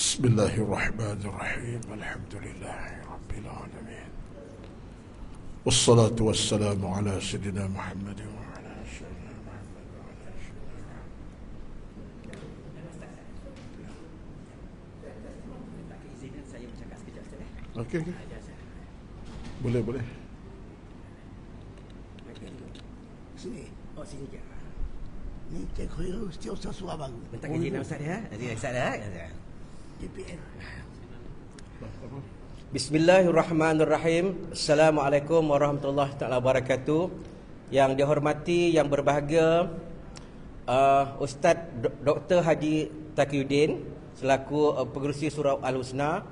Bismillahirrahmanirrahim. Alhamdulillahi Rabbil Alamin. Wassalatu wassalamu ala Sayyidina Muhammad wa ala Sayyidina Muhammad wa ala Sayyidina Muhammad. Okey. Boleh. Sini. Oh, sini je. Ni cek khuya setiap Ustaz suara baru. Minta izin Ustaz ya. Ustaz dah. DPN. Bismillahirrahmanirrahim. Assalamualaikum warahmatullahi taala wabarakatuh. Yang dihormati, yang berbahagia Ustaz Dr. Haji Taqiyuddin selaku pengerusi Surau Al-Husna,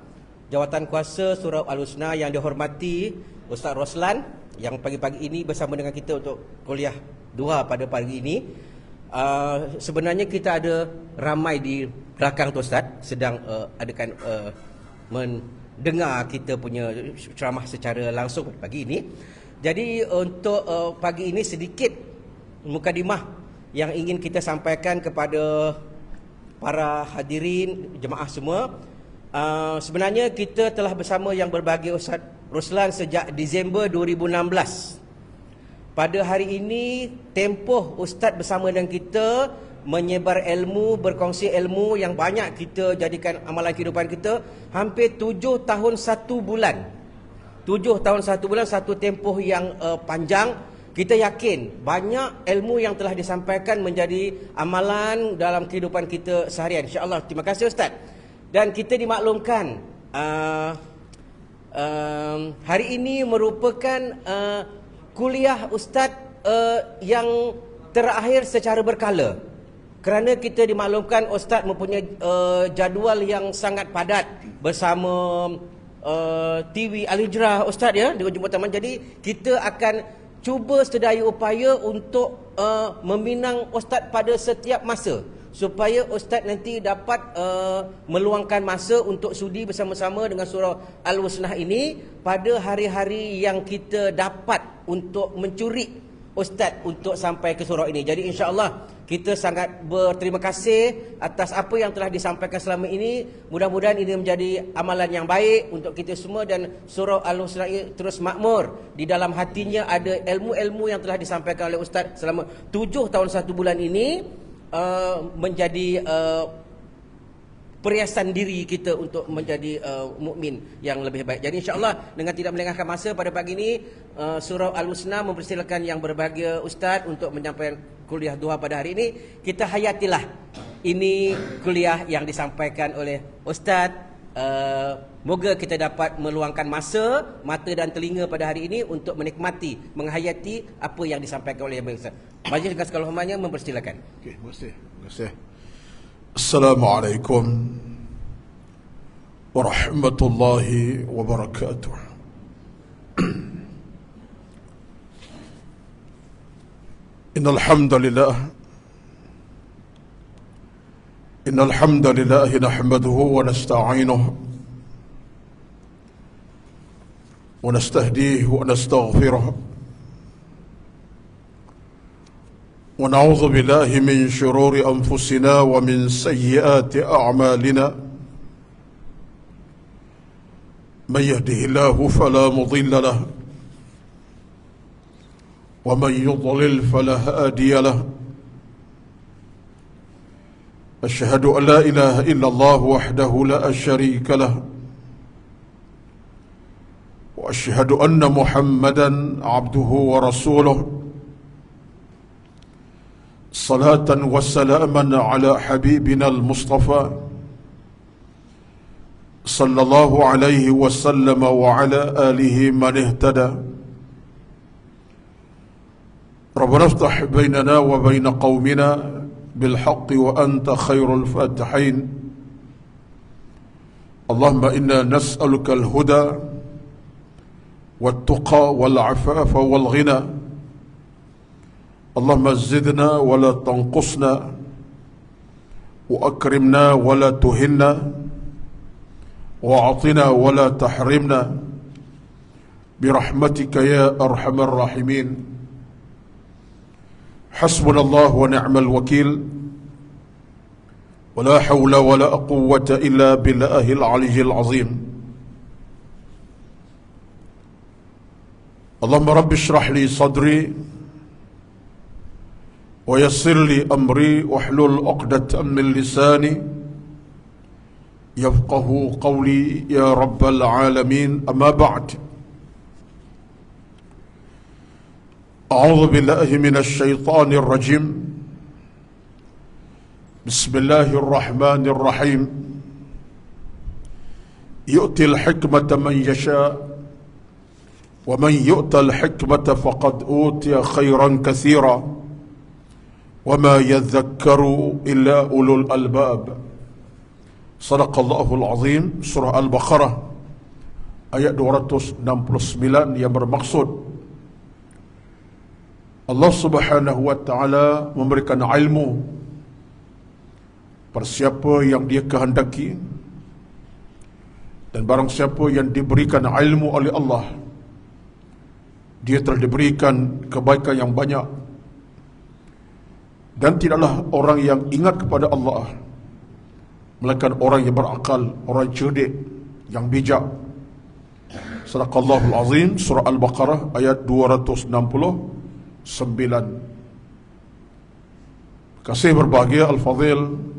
Jawatan Kuasa Surau Al-Husna, yang dihormati Ustaz Roslan yang pagi-pagi ini bersama dengan kita untuk kuliah 2 pada pagi ini. Sebenarnya kita ada ramai di belakang tu Ustaz sedang adakan mendengar kita punya ceramah secara langsung pagi ini. Jadi untuk pagi ini sedikit mukadimah yang ingin kita sampaikan kepada para hadirin jemaah semua. Sebenarnya kita telah bersama yang berbahagia Ustaz Roslan sejak Disember 2016. Pada hari ini tempoh Ustaz bersama dengan kita menyebar ilmu, berkongsi ilmu yang banyak kita jadikan amalan kehidupan kita, hampir 7 tahun 1 bulan. 7 tahun 1 bulan, satu tempoh yang panjang. Kita yakin banyak ilmu yang telah disampaikan menjadi amalan dalam kehidupan kita seharian. InsyaAllah. Terima kasih Ustaz. Dan kita dimaklumkan hari ini merupakan kuliah Ustaz yang terakhir secara berkala. Kerana kita dimaklumkan Ustaz mempunyai jadual yang sangat padat bersama TV Al-Hijrah Ustaz ya, dengan jemputan. Jadi kita akan cuba sedaya upaya untuk meminang Ustaz pada setiap masa, supaya Ustaz nanti dapat meluangkan masa untuk sudi bersama-sama dengan surau Al-Husna ini pada hari-hari yang kita dapat untuk mencuri Ustaz untuk sampai ke surau ini. Jadi insya-Allah kita sangat berterima kasih atas apa yang telah disampaikan selama ini. Mudah-mudahan ini menjadi amalan yang baik untuk kita semua dan surau Al-Husna terus makmur. Di dalam hatinya ada ilmu-ilmu yang telah disampaikan oleh Ustaz selama 7 tahun 1 bulan ini, menjadi perhiasan diri kita untuk menjadi mukmin yang lebih baik. Jadi insya-Allah dengan tidak melengahkan masa pada pagi ini, surau Al-Husna mempersilakan yang berbahagia Ustaz untuk menyampaikan kuliah 2 pada hari ini. Kita hayatilah ini kuliah yang disampaikan oleh Ustaz. Moga kita dapat meluangkan masa, mata dan telinga pada hari ini untuk menikmati, menghayati apa yang disampaikan oleh Ustaz. Majlis dengan segala hormatnya mempersilakan. Okey, terima kasih. Assalamualaikum warahmatullahi wabarakatuh. Innal hamdalillah nahmaduhu wa nasta'inuhu wa nastahdihi wa nastaghfiruh wa na'udzu billahi min shururi anfusina wa min sayyiati a'malina. Man yahdihillahu fala mudilla lahu wa man yudlil fala hadiya lahu. Asyhadu an la ilaha illallah wahdahu la syarika lahu wa asyhadu anna Muhammadan abduhu wa rasuluh. Salatan wa salaman ala habibina al-Mustafa sallallahu alaihi wasallam wa ala alihi man ihtada. Rabbana iftah bainana wa bain qaumina bil haqqi wa anta khairul fatihin. Allahumma inna nas'aluka al-huda wat tuqa wal afafa wal ghina. Allahumma zidna wa la tanqusna wa akrimna wa la tuhinna wa atina wa la tahrimna birahmatika ya arhamar rahimin. Hasbunallah wa ni'mal wakil. ولا حول ولا قوة إلا بالله العلي العظيم. اللهم رب اشرح لي صدري ويسر لي أمري واحلل عقدة من لساني يفقه قولي يا رب العالمين. أما بعد، أعوذ بالله من الشيطان الرجيم. بسم الله الرحمن الرحيم. يؤتي الحكمة من يشاء ومن يؤت الحكمة فقد أوتي خيرا كثيرا وما يذكر إلا أولو الألباب. صدق الله العظيم. Surah Al-Baqarah ayat 269 yang bermaksud Allah Subhanahu wa Ta'ala memberikan ilmu pada siapa yang Dia kehendaki, dan barang siapa yang diberikan ilmu oleh Allah, dia telah diberikan kebaikan yang banyak. Dan tidaklah orang yang ingat kepada Allah melainkan orang yang berakal, orang cerdik, yang bijak. Sadaqallahul Azim. Surah Al-Baqarah ayat 269. Kasih berbahagia Al-Fadhil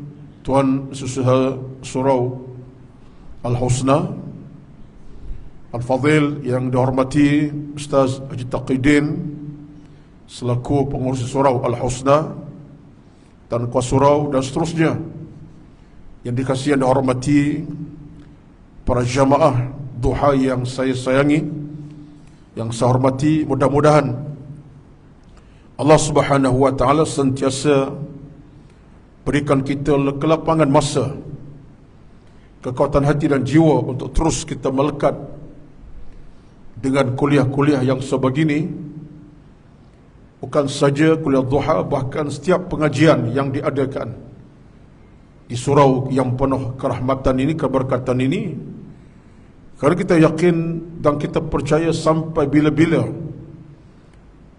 Tuan Susaha Surau Al-Husna, Al-Fadhil yang dihormati Ustaz Haji Taqidin selaku pengurus Surau Al-Husna dan Kuasa Surau dan seterusnya, yang dikasihi dan dihormati para jamaah duha yang saya sayangi, yang saya hormati. Mudah-mudahan Allah Subhanahu wa Ta'ala sentiasa berikan kita kelapangan masa, kekuatan hati dan jiwa untuk terus kita melekat dengan kuliah-kuliah yang sebegini. Bukan saja kuliah duha, bahkan setiap pengajian yang diadakan di surau yang penuh kerahmatan ini, keberkatan ini, kerana kita yakin dan kita percaya sampai bila-bila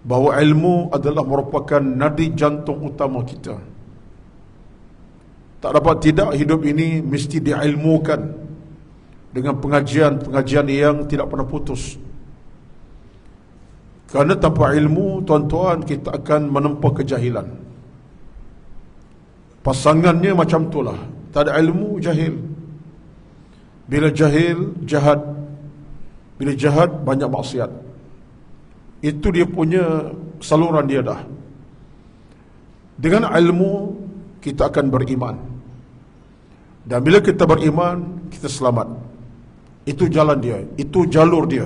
bahawa ilmu adalah merupakan nadi jantung utama kita. Tak dapat tidak, hidup ini mesti diilmukan dengan pengajian-pengajian yang tidak pernah putus. Kerana tanpa ilmu, tuan-tuan, kita akan menempuh kejahilan. Pasangannya macam itulah. Tak ada ilmu, jahil. Bila jahil, jahat. Bila jahat, banyak maksiat. Itu dia punya saluran dia dah. Dengan ilmu, kita akan beriman. Dan bila kita beriman, kita selamat. Itu jalan dia, itu jalur dia.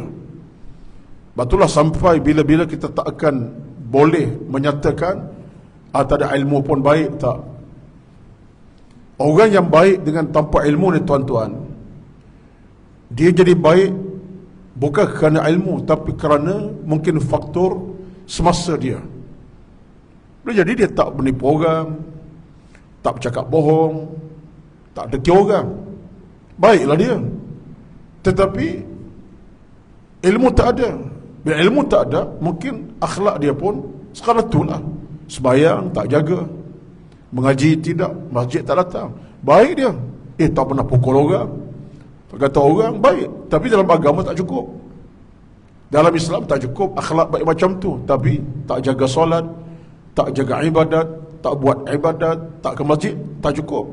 Betullah sampai bila-bila kita tak akan boleh menyatakan tak ada ilmu pun baik, tak. Orang yang baik dengan tanpa ilmu ni tuan-tuan, dia jadi baik bukan kerana ilmu, tapi kerana mungkin faktor semasa dia. Jadi dia tak menipu orang, tak bercakap bohong, tak deki orang. Baiklah dia. Tetapi ilmu tak ada. Bila ilmu tak ada, mungkin akhlak dia pun sekadar itulah. Sembahyang tak jaga, mengaji tidak, masjid tak datang. Baik dia. Tak pernah pukul orang, tak kata orang, baik. Tapi dalam agama tak cukup. Dalam Islam tak cukup akhlak baik macam tu, tapi tak jaga solat, tak jaga ibadat, tak buat ibadat, tak ke masjid, tak cukup.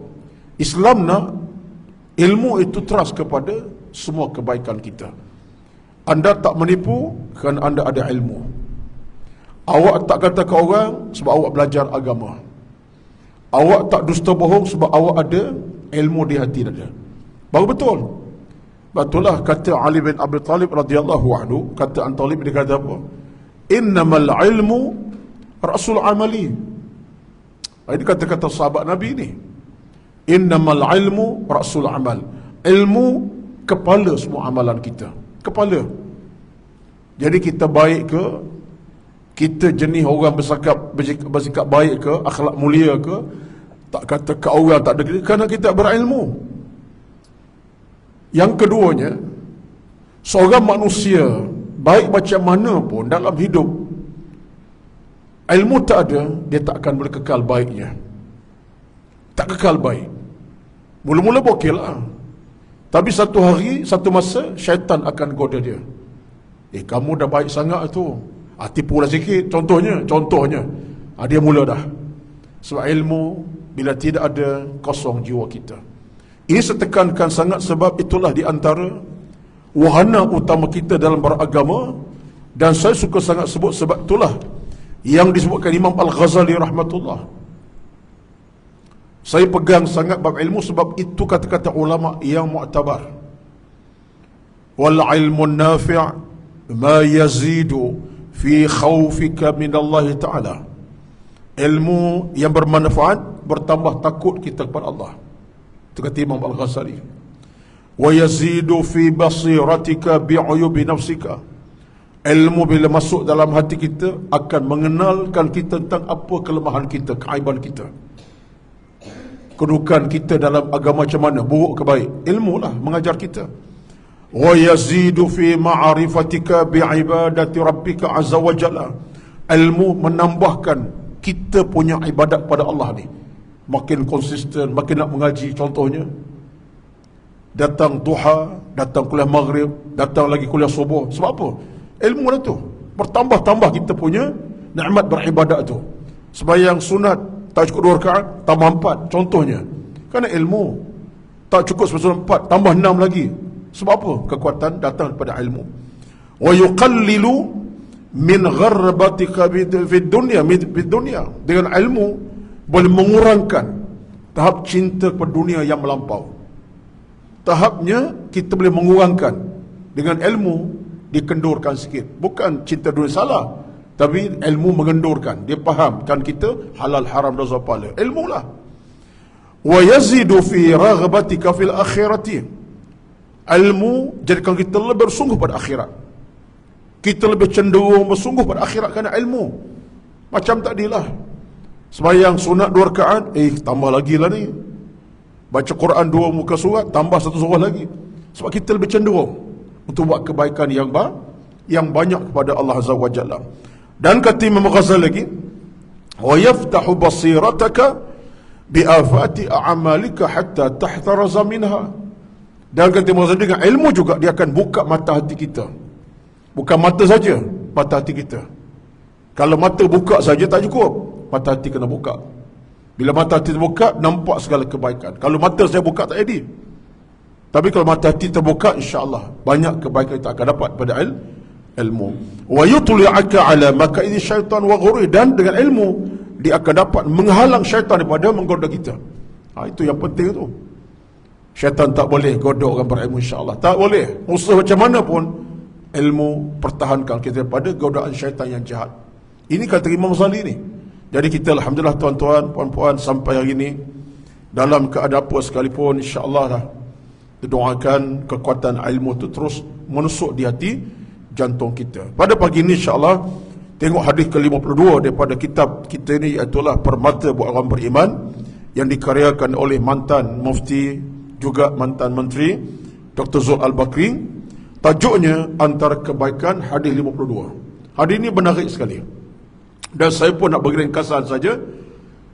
Islam nak ilmu itu teras kepada semua kebaikan kita. Anda tak menipu kerana anda ada ilmu. Awak tak kata ke orang sebab awak belajar agama. Awak tak dusta bohong sebab awak ada ilmu di hati anda. Baru betul. Betullah kata Ali bin Abi Talib radhiyallahu anhu, kata An Talib, dia kata apa? Innamal ilmu rasul amali. Ini kata-kata sahabat Nabi ni. Innamal ilmu rasul amal. Ilmu kepala semua amalan kita. Kepala. Jadi kita baik ke, kita jenis orang bersikap baik ke, akhlak mulia ke, tak kata ke orang tak ada, kerana kita berilmu. Yang keduanya, seorang manusia baik macam mana pun dalam hidup, ilmu tak ada, dia tak akan boleh kekal baiknya. Tak kekal baik. Mula-mula okey lah. Tapi satu hari, satu masa, syaitan akan goda dia. Kamu dah baik sangat tu. Tipulah sikit, contohnya. Dia mula dah. Sebab ilmu, bila tidak ada, kosong jiwa kita. Ini saya tekankan sangat sebab itulah di antara wahana utama kita dalam beragama. Dan saya suka sangat sebut sebab itulah yang disebutkan Imam Al-Ghazali rahmatullah. Saya pegang sangat bab ilmu sebab itu kata-kata ulama yang mu'tabar. Wal ilmu nafi' ma yazidu fi khawfika min Allah Ta'ala. Ilmu yang bermanfaat bertambah takut kita kepada Allah. Itu kata Imam Al-Ghazali. Wa yazidu fi basiratika bi'uyubi nafsika. Ilmu bila masuk dalam hati kita akan mengenalkan kita tentang apa kelemahan kita, keaiban kita. Kedudukan kita dalam agama macam mana, buruk ke baik. Ilmu lah mengajar kita. Wa yazidu fi ma'rifatika bi'ibadati rabbika azza wa jalla. Ilmu menambahkan kita punya ibadat pada Allah ni makin konsisten, makin nak mengaji. Contohnya datang duha, datang kuliah maghrib, datang lagi kuliah subuh. Sebab apa? Ilmu dah tu. Bertambah-tambah kita punya nikmat beribadat tu. Sembahyang sunat tak cukup 2 rakaat, tambah 4. Contohnya, kerana ilmu tak cukup sembahyang 4, tambah 6 lagi. Sebab apa? Kekuatan datang daripada ilmu. Wa yuqallilu min gharbatika fid dunya. Dengan ilmu boleh mengurangkan tahap cinta kepada dunia yang melampau. Tahapnya kita boleh mengurangkan dengan ilmu, dikendurkan sikit. Bukan cinta dunia salah, tapi ilmu mengendurkan. Dia fahamkan kita halal haram dosa pahala. Ilmu lah. Wa yazidu fi raghabatika fil akhirati. Ilmu jadikan kita lebih bersungguh pada akhirat. Kita lebih cenderung bersungguh pada akhirat kerana ilmu. Macam tadilah, sembahyang sunat 2 rakaat, tambah lagi lah ni. Baca Quran 2 muka surat, tambah 1 surah lagi. Sebab kita lebih cenderung untuk buat kebaikan yang banyak kepada Allah Azza wa Jalla. Dan kata Imam Ghazali lagi, wa yaftahu basirataka bi afati a'malika hatta tahtaraza minha. Dan kata Imam Ghazali, dengan ilmu juga dia akan buka mata hati kita. Bukan mata saja, mata hati kita. Kalau mata buka saja tak cukup, mata hati kena buka. Bila mata hati terbuka, nampak segala kebaikan. Kalau mata saya buka tak jadi. Tapi kalau mata hati terbuka, insya-Allah banyak kebaikan kita akan dapat pada ilmu. Wa yutli'aka ala makaidi syaitan wa ghururi. Dan dengan ilmu dia akan dapat menghalang syaitan daripada menggoda kita. Itu yang penting tu. Syaitan tak boleh goda orang berilmu, insya-Allah. Tak boleh. Musuh macam mana pun, ilmu pertahankan kita daripada godaan syaitan yang jahat. Ini kata Imam Ghazali ni. Jadi kita alhamdulillah tuan-tuan, puan-puan, sampai hari ini dalam keadaan apa sekalipun, insya-Allah lah, doakan kekuatan ilmu itu terus menusuk di hati jantung kita. Pada pagi ini insya-Allah tengok hadis ke-52 daripada kitab kita ini, iaitu Permata buat orang beriman, yang dikaryakan oleh mantan mufti juga mantan menteri Dr. Zul Al-Bakri. Tajuknya Antara Kebaikan, hadis 52. Hadis ini menarik sekali. Dan saya pun nak bagi ringkasan saja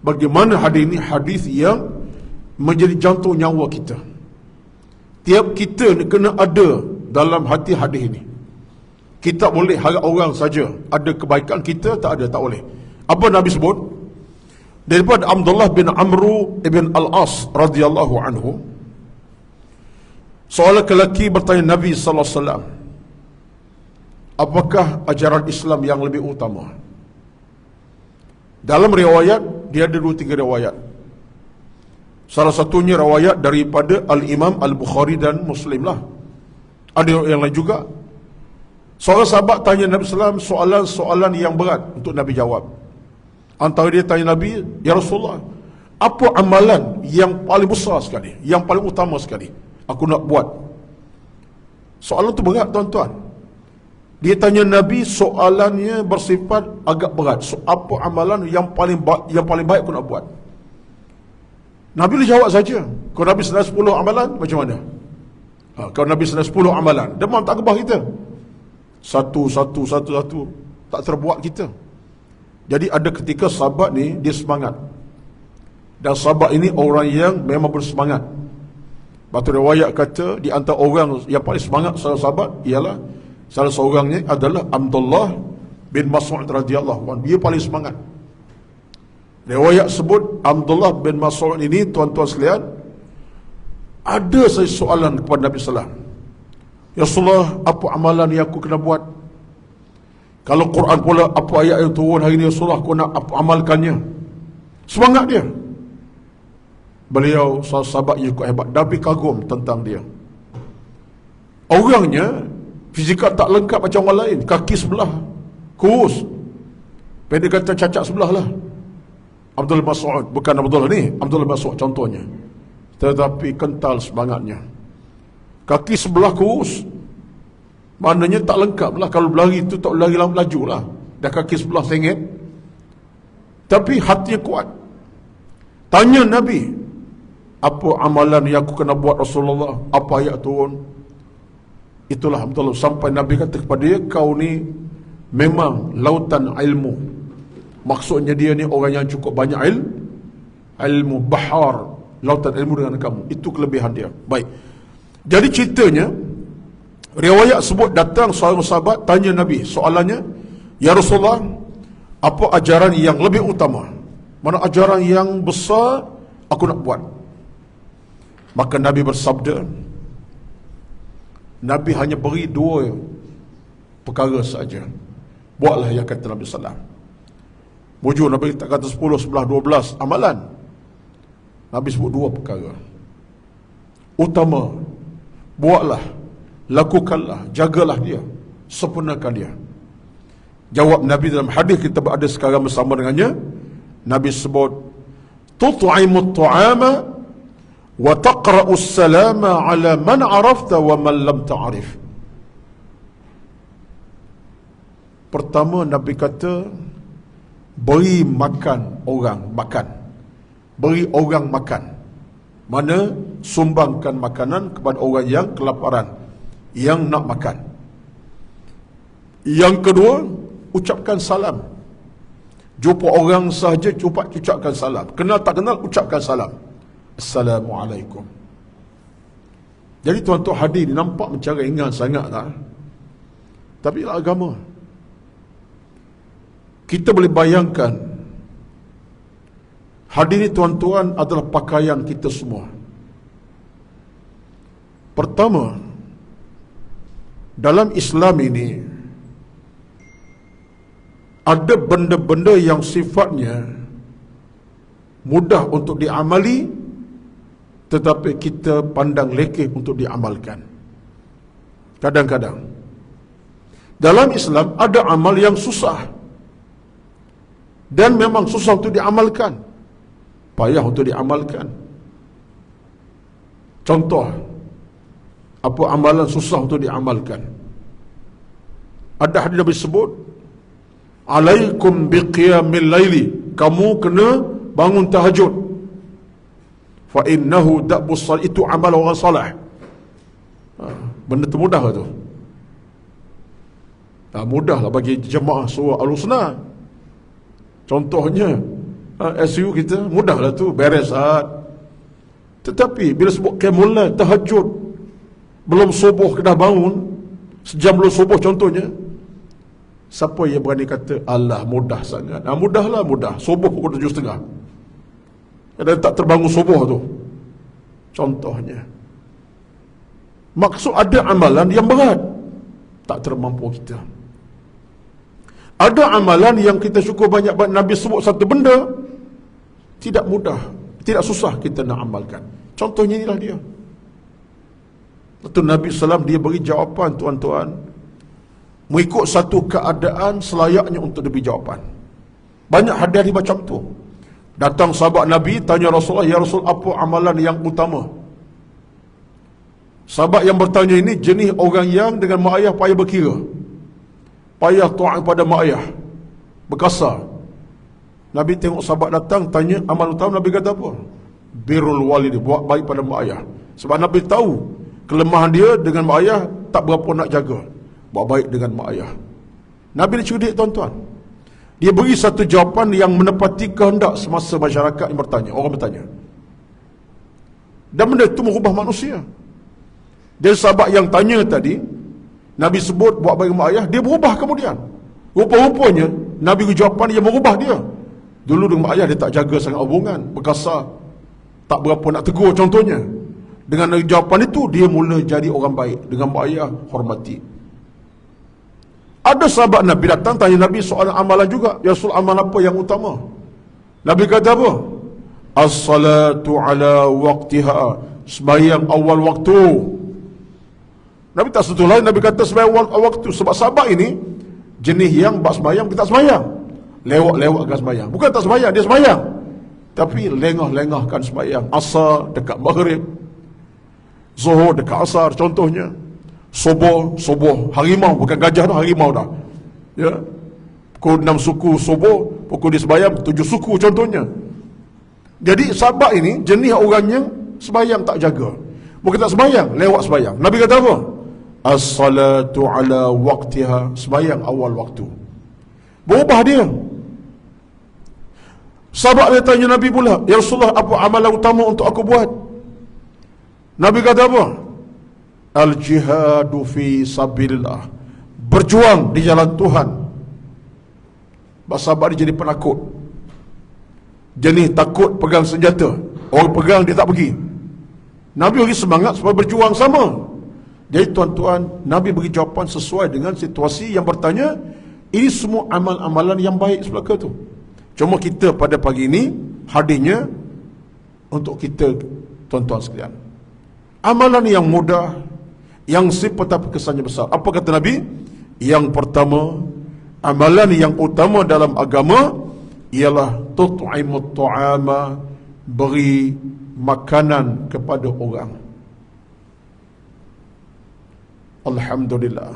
bagaimana hadis ini hadis yang menjadi jantung nyawa kita. Tiap kita kena ada dalam hati hadis ini. Kita boleh harap orang saja ada kebaikan, kita tak ada, tak boleh. Apa Nabi sebut? Daripada Abdullah bin Amru ibn Al-As radhiyallahu anhu, seorang lelaki bertanya Nabi sallallahu alaihi wasallam, apakah ajaran Islam yang lebih utama? Dalam riwayat, dia ada 2-3 riwayat. Salah satunya riwayat daripada Al-Imam Al-Bukhari dan Muslim lah. Ada yang lain juga. Seorang sahabat tanya Nabi SAW soalan-soalan yang berat untuk Nabi jawab. Antara dia tanya Nabi, ya Rasulullah, apa amalan yang paling besar sekali, yang paling utama sekali aku nak buat? Soalan tu berat tuan-tuan. Dia tanya Nabi, soalannya bersifat agak berat. Apa amalan yang paling baik aku nak buat? Nabi dia jawab saja. Kalau Nabi senang 10 amalan, macam mana? Kalau Nabi senang 10 amalan, demam tak gebah kita. Satu, tak terbuat kita. Jadi ada ketika sahabat ni, dia semangat. Dan sahabat ini orang yang memang bersemangat. Batu riwayat kata di antara orang yang paling semangat sahabat ialah salah seorangnya adalah Abdullah bin Mas'ud radhiyallahu anhu. Dia paling semangat. Riwayat sebut Abdullah bin Mas'ud ini, tuan-tuan sekalian, ada saya soalan kepada Nabi sallallahu alaihi wasallam. Ya Rasulullah, apa amalan yang aku kena buat? Kalau Quran pula, apa ayat yang turun hari ini Rasulullah, aku nak apa amalkannya? Semangat dia. Beliau sahabat yang cukup hebat. Nabi kagum tentang dia. Orangnya fizikal tak lengkap macam orang lain. Kaki sebelah kurus, pendek kata cacat sebelah lah. Abdul Mas'ud, bukan Abdullah ni, Abdul Mas'ud contohnya. Tetapi kental semangatnya. Kaki sebelah kurus, maknanya tak lengkap lah. Kalau berlari tu tak lari laju lah, dah kaki sebelah sengit. Tapi hatinya kuat. Tanya Nabi, apa amalan yang aku kena buat Rasulullah? Apa ayat turun? Itulah Abdullah. Sampai Nabi kata kepada dia, kau ni memang lautan ilmu. Maksudnya dia ni orang yang cukup banyak ilmu, bahar, lautan ilmu dengan kamu. Itu kelebihan dia. Baik. Jadi ceritanya, riwayat sebut datang seorang sahabat tanya Nabi. Soalannya, ya Rasulullah, apa ajaran yang lebih utama? Mana ajaran yang besar aku nak buat? Maka Nabi bersabda, Nabi hanya beri 2 perkara saja. Buatlah yang kata Nabi sallallahu alaihi wasallam. Bujur Nabi tak kata 10, 11, 12 amalan. Nabi sebut 2 perkara. Utama, buatlah, lakukanlah, jagalah dia, sempurnakan dia. Jawab Nabi dalam hadis kita berada sekarang bersama dengannya. Nabi sebut, tut'imut ta'ama wa taqra'us salama ala man arafta wa man lam ta'rif. Pertama Nabi kata, beri makan orang makan. Beri orang makan. Mana sumbangkan makanan kepada orang yang kelaparan, yang nak makan. Yang kedua, ucapkan salam. Jumpa orang sahaja ucapkan salam. Kenal tak kenal, ucapkan salam. Assalamualaikum. Jadi tuan-tuan hadir ni nampak macam ringan sangat tak? Tapi agama. Kita boleh bayangkan, hadir ni tuan-tuan adalah pakaian kita semua. Pertama, dalam Islam ini ada benda-benda yang sifatnya mudah untuk diamali, tetapi kita pandang lekeh untuk diamalkan. Kadang-kadang dalam Islam ada amal yang susah dan memang susah untuk diamalkan, payah untuk diamalkan. Contoh, apa amalan susah untuk diamalkan? Ada hadis Nabi sebut, alaikum biqiyamil laili, kamu kena bangun tahajud. Fa innahu da'bus salat, itu amal orang salah. Benda tu mudah tu. Mudahlah bagi jemaah surah Al-Husna. Contohnya SU kita mudahlah tu, beres saat. Tetapi bila sebut qiyamul lail, tahajud, belum subuh dah bangun, sejam belum subuh contohnya, siapa yang berani kata alah mudah sangat? Mudahlah, mudah. Subuh pukul 7.30. Dan tak terbangun subuh tu. Contohnya. Maksud ada amalan yang berat, tak termampu kita. Ada amalan yang kita syukur banyak Nabi sebut satu benda, tidak mudah, tidak susah kita nak amalkan. Contohnya inilah dia. Lepas Nabi SAW dia beri jawapan tuan-tuan, mengikut satu keadaan selayaknya untuk diberi jawapan. Banyak hadis macam tu. Datang sahabat Nabi tanya Rasulullah, ya Rasul, apa amalan yang utama? Sahabat yang bertanya ini jenis orang yang dengan mak ayah payah berkira, payah taat pada mak ayah, berkasar. Nabi tengok sahabat datang tanya amal utama, Nabi kata apa? Birrul walid, buat baik pada mak ayah. Sebab Nabi tahu kelemahan dia dengan mak ayah tak berapa nak jaga. Buat baik dengan mak ayah. Nabi ni cerdik tuan-tuan. Dia beri satu jawapan yang menepati kehendak semasa masyarakat yang bertanya, orang bertanya. Dan benda itu merubah manusia. Dan sahabat yang tanya tadi, Nabi sebut buat baik mak ayah, dia berubah kemudian. Rupa-rupanya Nabi jawapan yang merubah dia. Dulu dengan mak ayah dia tak jaga sangat hubungan, berkasar, tak berapa nak tegur contohnya. Dengan jawapan itu dia mula jadi orang baik. Dengan mak ayah hormati. Ada sahabat Nabi datang tanya Nabi soalan amalan juga. Ya Rasul, amalan apa yang utama? Nabi kata apa? As-salatu ala waqtiha, sembahyang awal waktu. Nabi tak sentuh lain, Nabi kata sembahyang awal waktu. Sebab sahabat ini jenis yang bak sembahyang, dia tak sembahyang. Lewat-lewatkan sembahyang. Bukan tak sembahyang, dia sembahyang, tapi lengah-lengahkan sembahyang. Asar dekat maghrib, Zuhur dekat asar contohnya. Subuh harimau, bukan gajah dah, harimau dah. Ya. Pukul 6 suku subuh, pukul dia sembahyang 7 suku contohnya. Jadi sahabat ini jenis orang yang sembahyang tak jaga. Bukan tak sembahyang, lewat sembahyang. Nabi kata apa? As-salatu ala waqtiha, sembahyang awal waktu. Berubah dia. Sahabat dia tanya Nabi pula, ya Rasulullah, apa amalan utama untuk aku buat? Nabi kata apa? Al-jihadu fi sabilillah, berjuang di jalan Tuhan. Sahabat dia jadi penakut, jenis takut pegang senjata. Orang pegang dia tak pergi. Nabi beri semangat supaya berjuang sama. Jadi tuan-tuan, Nabi beri jawapan sesuai dengan situasi yang bertanya. Ini semua amal-amalan yang baik sebelaka tu. Cuma kita pada pagi ini hadirnya untuk kita, tuan-tuan sekalian, amalan yang mudah, yang sifat tapi kesannya besar. Apa kata Nabi? Yang pertama, amalan yang utama dalam agama ialah tut'imut ta'ama, beri makanan kepada orang. Alhamdulillah.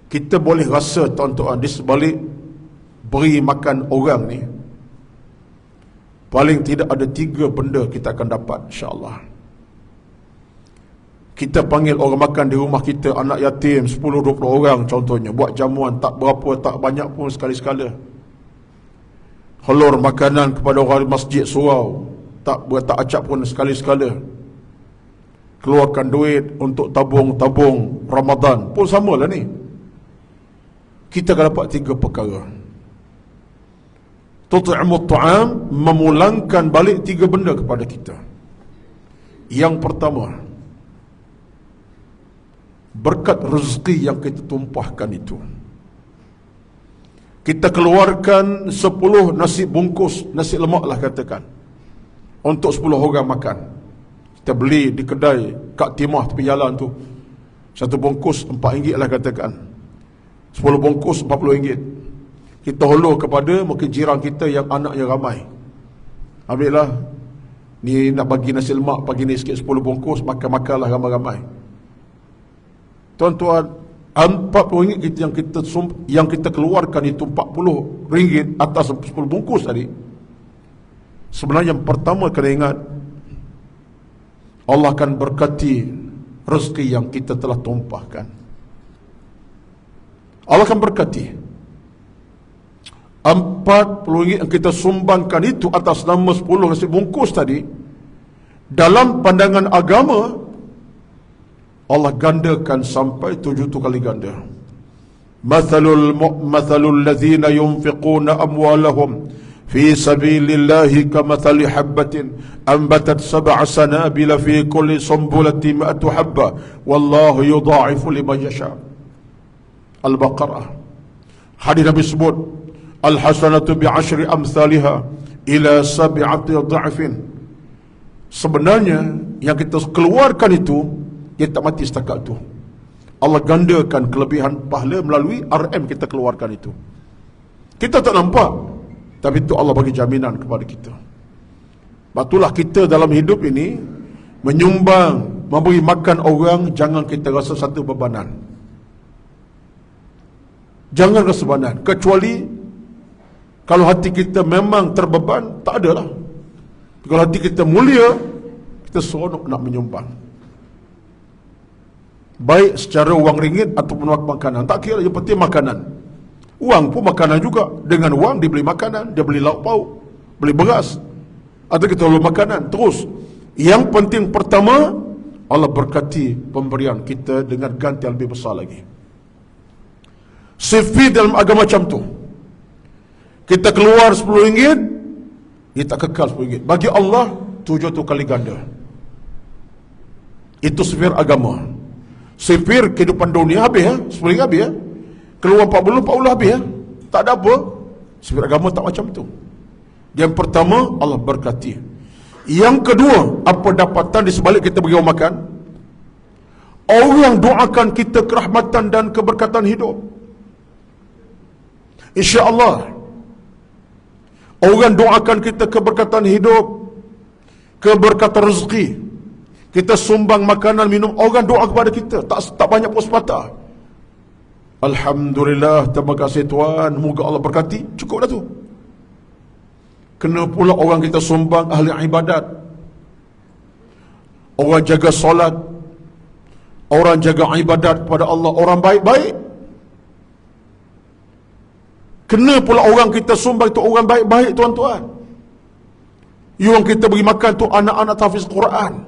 Kita boleh rasa, tuan-tuan, di sebalik beri makan orang ni, paling tidak ada 3 benda kita akan dapat, insya-Allah. Kita panggil orang makan di rumah kita, anak yatim 10-20 orang contohnya, buat jamuan, tak berapa, tak banyak pun, sekali-sekala. Hulur makanan kepada orang masjid surau, tak acap pun, sekali-sekala. Keluarkan duit untuk tabung Ramadan pun samalah ni. Kita akan dapat 3 perkara. Tut'imut ta'am, memulangkan balik 3 benda kepada kita. Yang pertama, berkat rezeki yang kita tumpahkan itu, kita keluarkan 10 nasi bungkus, nasi lemak lah katakan, untuk 10 orang makan. Kita beli di kedai Kak Timah tepi jalan tu, 1 bungkus RM4 lah katakan, 10 bungkus RM40. Kita hulur kepada mungkin jiran kita yang anaknya ramai. Ambil lah, ni nak bagi nasi lemak, bagi ni sikit 10 bungkus, makan-makanlah ramai-ramai. Tuan-tuan, RM40 yang kita keluarkan itu, RM40 atas 10 bungkus tadi. Sebenarnya yang pertama kena ingat, Allah akan berkati rezeki yang kita telah tumpahkan. Allah akan berkati. RM40 yang kita sumbangkan itu atas nama 10 nasi bungkus tadi, dalam pandangan agama Allah gandakan sampai 7 kali ganda. Mathalul ladzina yunfiquna amwalahum fi sabilillahi kamathali habbatin anbatat 7 sanabila fi kulli sumbulatin 100 habba wallahu yudha'ifu liman yasha. Al-Baqarah. Hadis Nabi sebut, al-hasanatu bi'ashri amsalha ila 7 dha'fin. Sebenarnya yang kita keluarkan itu, dia tak mati setakat tu. Allah gandakan kelebihan pahala melalui RM kita keluarkan itu. Kita tak nampak, tapi itu Allah bagi jaminan kepada kita. Itulah kita dalam hidup ini menyumbang, memberi makan orang, jangan kita rasa satu bebanan. Jangan rasa bebanan, kecuali kalau hati kita memang terbeban, tak adalah. Kalau hati kita mulia, kita seronok nak menyumbang. Baik secara wang ringgit ataupun makanan, tak kira, yang penting makanan. Wang pun makanan juga. Dengan wang dia beli makanan, dia beli lauk pauk, beli beras. atau kita lalu makanan. Terus, yang penting pertama, Allah berkati pemberian kita dengan ganti yang lebih besar lagi. Sifi dalam agama macam tu. Kita keluar RM10, dia tak kekal RM10. Bagi Allah, 700 kali ganda. Itu sifir agama. Sifir kehidupan dunia habis ya, RM10 habis ya. Keluar 40 habis ya. Tak ada apa. Sifir agama tak macam tu. Yang pertama, Allah berkati. Yang kedua, apa dapatan di sebalik kita bagi orang makan? Orang doakan kita kerahmatan dan keberkatan hidup. InsyaAllah, orang doakan kita keberkatan hidup, keberkatan rezeki. Kita sumbang makanan, minum, orang doa kepada kita. Tak banyak pun sepatah. Alhamdulillah, terima kasih Tuhan, moga Allah berkati. Cukup dah tu. Kena pula orang kita sumbang ahli ibadat, orang jaga solat, orang jaga ibadat kepada Allah, orang baik-baik. Kena pula orang kita sumbang itu orang baik-baik, tuan-tuan. Yang kita beri makan tu anak-anak tahfiz Quran,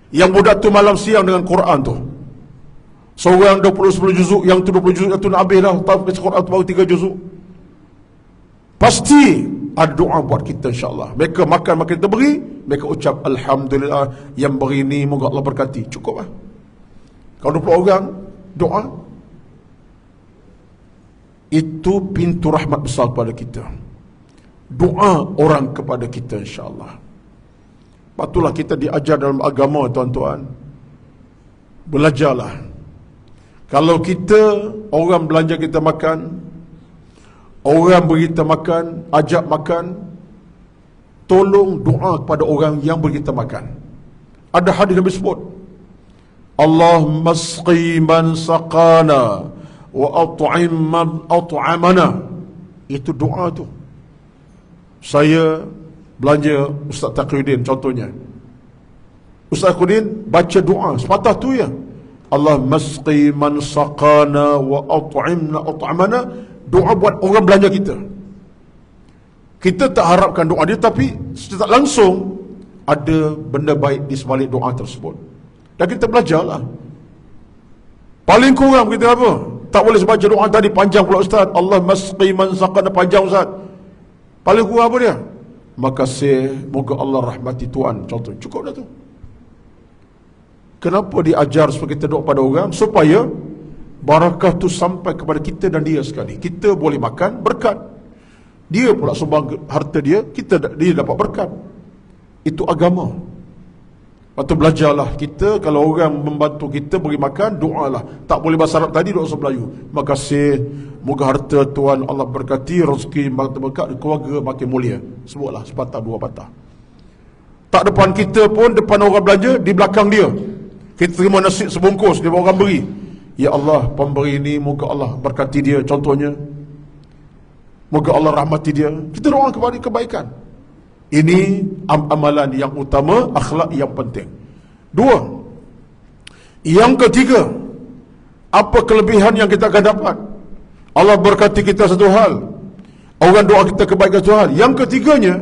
yang budak tu malam siang dengan Quran tu. Seorang 10 juzuk, yang tu 20 juzuk, yang tu nak habis dah tahfiz Quran tu baru 3 juzuk. Pasti ada doa buat kita, insyaAllah. Mereka makan kita beri, mereka ucap Alhamdulillah, yang beri ni moga Allah berkati. Cukup lah. Kalau 20 orang doa, itu pintu rahmat besar kepada kita. Doa orang kepada kita, insyaAllah. Patutlah kita diajar dalam agama, tuan-tuan. Belajarlah. Kalau kita, orang belanja kita makan, orang beri kita makan, ajak makan, tolong doa kepada orang yang beri kita makan. Ada hadis Nabi sebut, Allahumma asqi man saqana wa at'im man at'amana. Itu doa tu. Saya belanja Ustaz Taqiyuddin contohnya. Ustaz Taqiyuddin baca doa sepatah tu ya. Allahumma asqi man saqana wa at'imna at'amana. Doa buat orang belanja kita. Kita tak harapkan doa dia, tapi secara langsung ada benda baik di sebalik doa tersebut. Dan kita belajarlah. Paling kurang kita apa? Tak boleh baca doa tadi panjang pula Ustaz. Allah masqi man saqana panjang Ustaz. Paling kurang apa dia? Makasih, moga Allah rahmati Tuhan. Contoh, cukup dah tu. Kenapa diajar supaya kita doa pada orang? Supaya barakah tu sampai kepada kita dan dia sekali. Kita boleh makan berkat. Dia pula sumbang harta dia, dia dapat berkat. Itu agama. Lepas tu belajarlah kita, kalau orang membantu kita beri makan, doalah. Tak boleh bahasa Arab tadi, doa bahasa Melayu. Makasih, moga harta Tuhan Allah berkati, rezeki berkat, keluarga makin mulia. Sebutlah sepatah dua patah. Tak depan kita pun, depan orang belanja, di belakang dia. Kita terima nasi sebungkus, dia orang beri. Ya Allah, pemberi ini moga Allah berkati dia, contohnya. Moga Allah rahmati dia. Kita doa kepada kebaikan. Ini amalan yang utama, akhlak yang penting. 2. Yang ketiga, apa kelebihan yang kita akan dapat? Allah berkati kita satu hal, orang doa kita kebaikan satu hal. Yang ketiganya,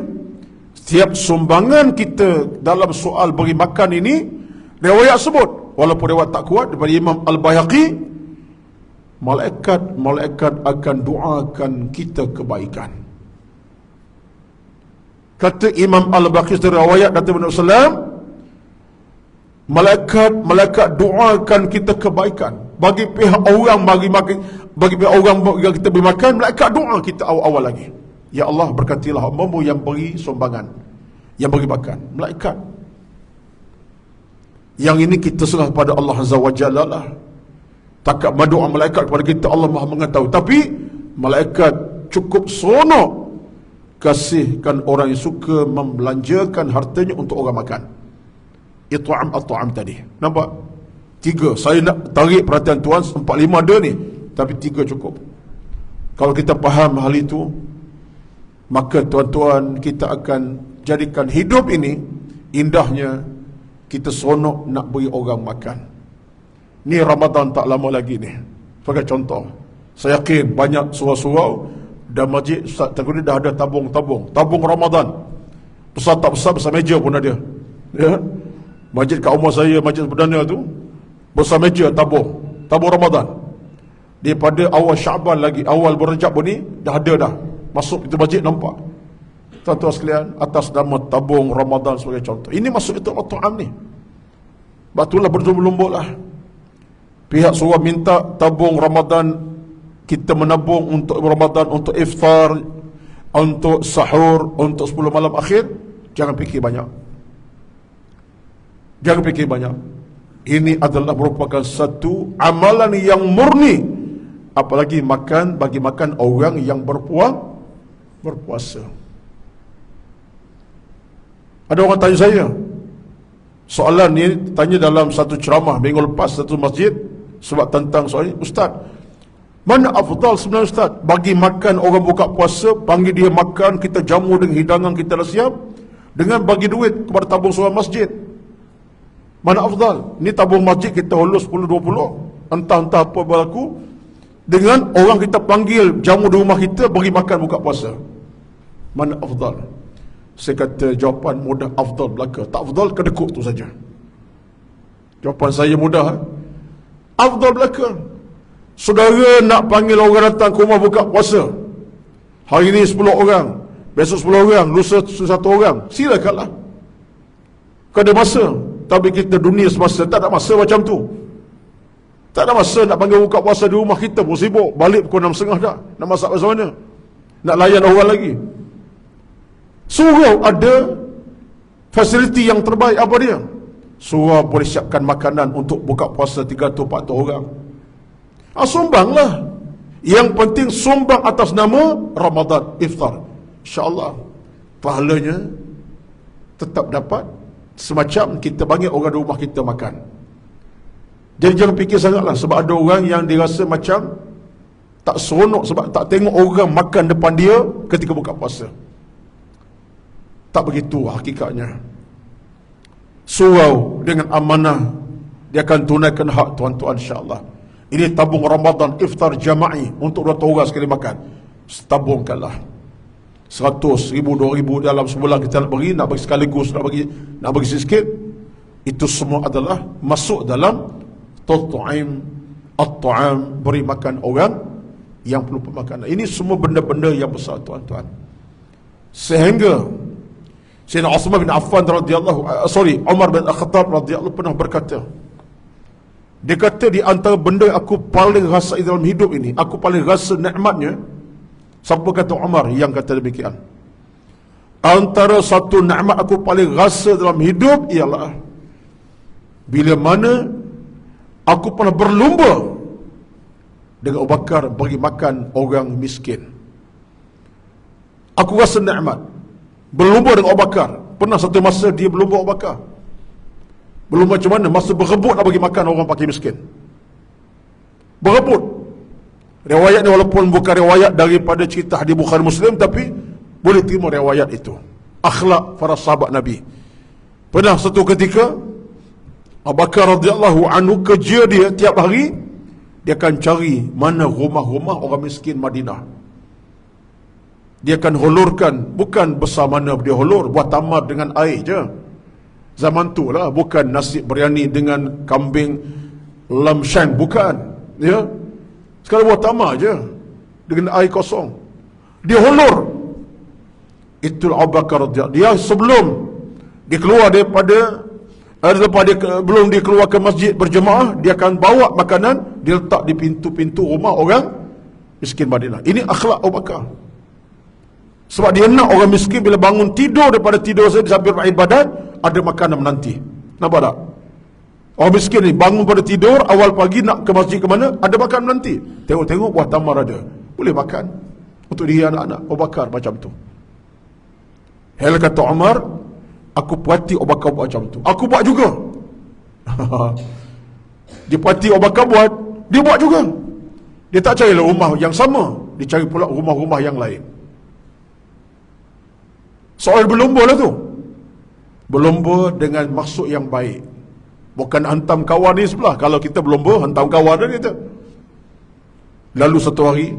setiap sumbangan kita dalam soal beri makan ini, riwayat sebut, walaupun riwayat tak kuat, daripada Imam Al-Bayhaqi, malaikat akan doakan kita kebaikan. Kata Imam Al-Baqir dari riwayat dari Nabi SAW, malaikat doakan kita kebaikan. Bagi pihak orang bagi pihak orang yang kita beri makan, malaikat doa kita awal-awal lagi. Ya Allah, berkatilah hamba-Mu yang beri sumbangan, yang beri makan. Malaikat. Yang ini kita serah pada Allah Azza wa Jalla lah. Takat berdoa malaikat kepada kita, Allah Maha mengetahui. Tapi malaikat cukup seronok kasihkan orang yang suka membelanjakan hartanya untuk orang makan. It'am at-ta'am tadi. Nampak? 3. Saya nak tarik perhatian tuan, 4-5 ada ni, tapi 3 cukup. Kalau kita faham hal itu, maka tuan-tuan, kita akan jadikan hidup ini indahnya. Kita seronok nak beri orang makan. Ni Ramadan tak lama lagi ni. Sebagai contoh, saya yakin banyak surau-surau dan masjid Ustaz Taqiyuddin dah ada tabung Ramadan. Besar tak besar, besar meja pun ada. Ya. Masjid kat rumah saya, Masjid Perdana tu, besar meja tabung Ramadan. Daripada awal Syaban lagi, awal Rajab pun ni dah ada dah. Masuk itu masjid nampak. Tuan-tuan sekalian, atas nama tabung Ramadan sebagai contoh. Ini masuk itu Ta'am ni. Sebab itulah berlumba-lumba lah. Pihak surau minta tabung Ramadan, kita menabung untuk Ramadan, untuk iftar, untuk sahur, untuk 10 malam akhir. Jangan fikir banyak. Jangan fikir banyak. Ini adalah merupakan satu amalan yang murni. Apalagi bagi makan orang yang berpuasa. Ada orang tanya saya, soalan ni tanya dalam satu ceramah minggu lepas satu masjid, sebab tentang soal ini, Ustaz, mana afdal sebenarnya Ustaz? Bagi makan orang buka puasa, panggil dia makan, kita jamu dengan hidangan kita dah siap, dengan bagi duit kepada tabung surau masjid. Mana afdal? Ni tabung masjid kita hulus 10-20, entah-entah apa berlaku, dengan orang kita panggil jamu di rumah kita bagi makan buka puasa. Mana afdal? Saya kata jawapan mudah, afdal belaka. Tak afdal, kedekut tu saja. Jawapan saya mudah. Afdal belaka. Saudara nak panggil orang datang ke rumah buka puasa, hari ni 10 orang, besok 10 orang, lusa 1 orang, silakanlah. Kau ada masa. Tapi kita dunia semasa, tak ada masa macam tu. Tak ada masa nak panggil buka puasa di rumah kita pun sibuk. Balik pukul 6.30 dah. Nak masak macam mana? Nak layan orang lagi. Surau ada fasiliti yang terbaik. Apa dia? Surau boleh siapkan makanan untuk buka puasa 300-400 orang. Sumbanglah. Yang penting sumbang atas nama Ramadan iftar. InsyaAllah pahalanya tetap dapat semacam kita panggil orang di rumah kita makan. Jadi jangan fikir sangatlah, sebab ada orang yang dirasa macam tak seronok sebab tak tengok orang makan depan dia ketika buka puasa. Tak begitu hakikatnya. Surau dengan amanah, dia akan tunaikan hak tuan-tuan insya-Allah. Ini tabung Ramadan iftar jama'i untuk 200 orang sekali makan. Tabungkanlah 100, 1000, 2000 dalam sebulan kita nak bagi sekaligus, nak bagi sikit. Itu semua adalah masuk dalam Tut'im at-ta'am, beri makan orang yang perlu pemakanan. Ini semua benda-benda yang besar tuan-tuan. Sehingga Sayyidina Uthman bin Affan Umar bin Khattab radhiyallahu pernah berkata, dia kata di antara benda aku paling rasai dalam hidup ini, aku paling rasa nikmatnya. Siapa kata Umar yang kata demikian? Antara satu nikmat aku paling rasa dalam hidup ialah bila mana aku pernah berlumba dengan Abu Bakar bagi makan orang miskin. Aku rasa nikmat berlumba dengan Abu Bakar. Pernah satu masa dia berlumba Abu Bakar. Berlumba macam mana? Masa berebut nak bagi makan orang fakir miskin. Berebut. Riwayat ni walaupun bukan riwayat daripada cerita hadis Bukhari Muslim, tapi boleh terima riwayat itu. Akhlak para sahabat Nabi. Pernah satu ketika Abu Bakar radhiyallahu anhu, kerja dia tiap hari dia akan cari mana rumah-rumah orang miskin Madinah. Dia akan hulurkan, bukan besar mana dia hulur, buat tamar dengan air je. Zaman tu lah, bukan nasi biryani dengan kambing lamshang, bukan. Ya. Sekarang buat tamar je dengan air kosong. Dia hulur. Itu Abu Bakar radhiyallahu. Dia sebelum dia keluar daripada belum dia keluar ke masjid berjemaah, dia akan bawa makanan, dia letak di pintu-pintu rumah orang miskin Madinah. Ini akhlak Abu Bakar. Sebab dia nak orang miskin bila bangun tidur daripada tidur saya sambil beribadat, ada makanan menanti. Nampak tak? Orang miskin ni bangun pada tidur, awal pagi nak ke masjid ke mana, ada makanan menanti. Tengok-tengok buah tamar ada, boleh makan untuk dia anak-anak. Abu Bakar macam tu. Hal kata Umar, aku puati Abu Bakar buat macam tu, aku buat juga. Dia puati Abu Bakar buat, dia buat juga. Dia tak cari rumah yang sama, dia cari pula rumah-rumah yang lain. Soal berlumba lah tu. Berlumba dengan maksud yang baik. Bukan hantam kawan ni sebelah. Kalau kita berlumba, hantam kawan dah kita. Lalu satu hari,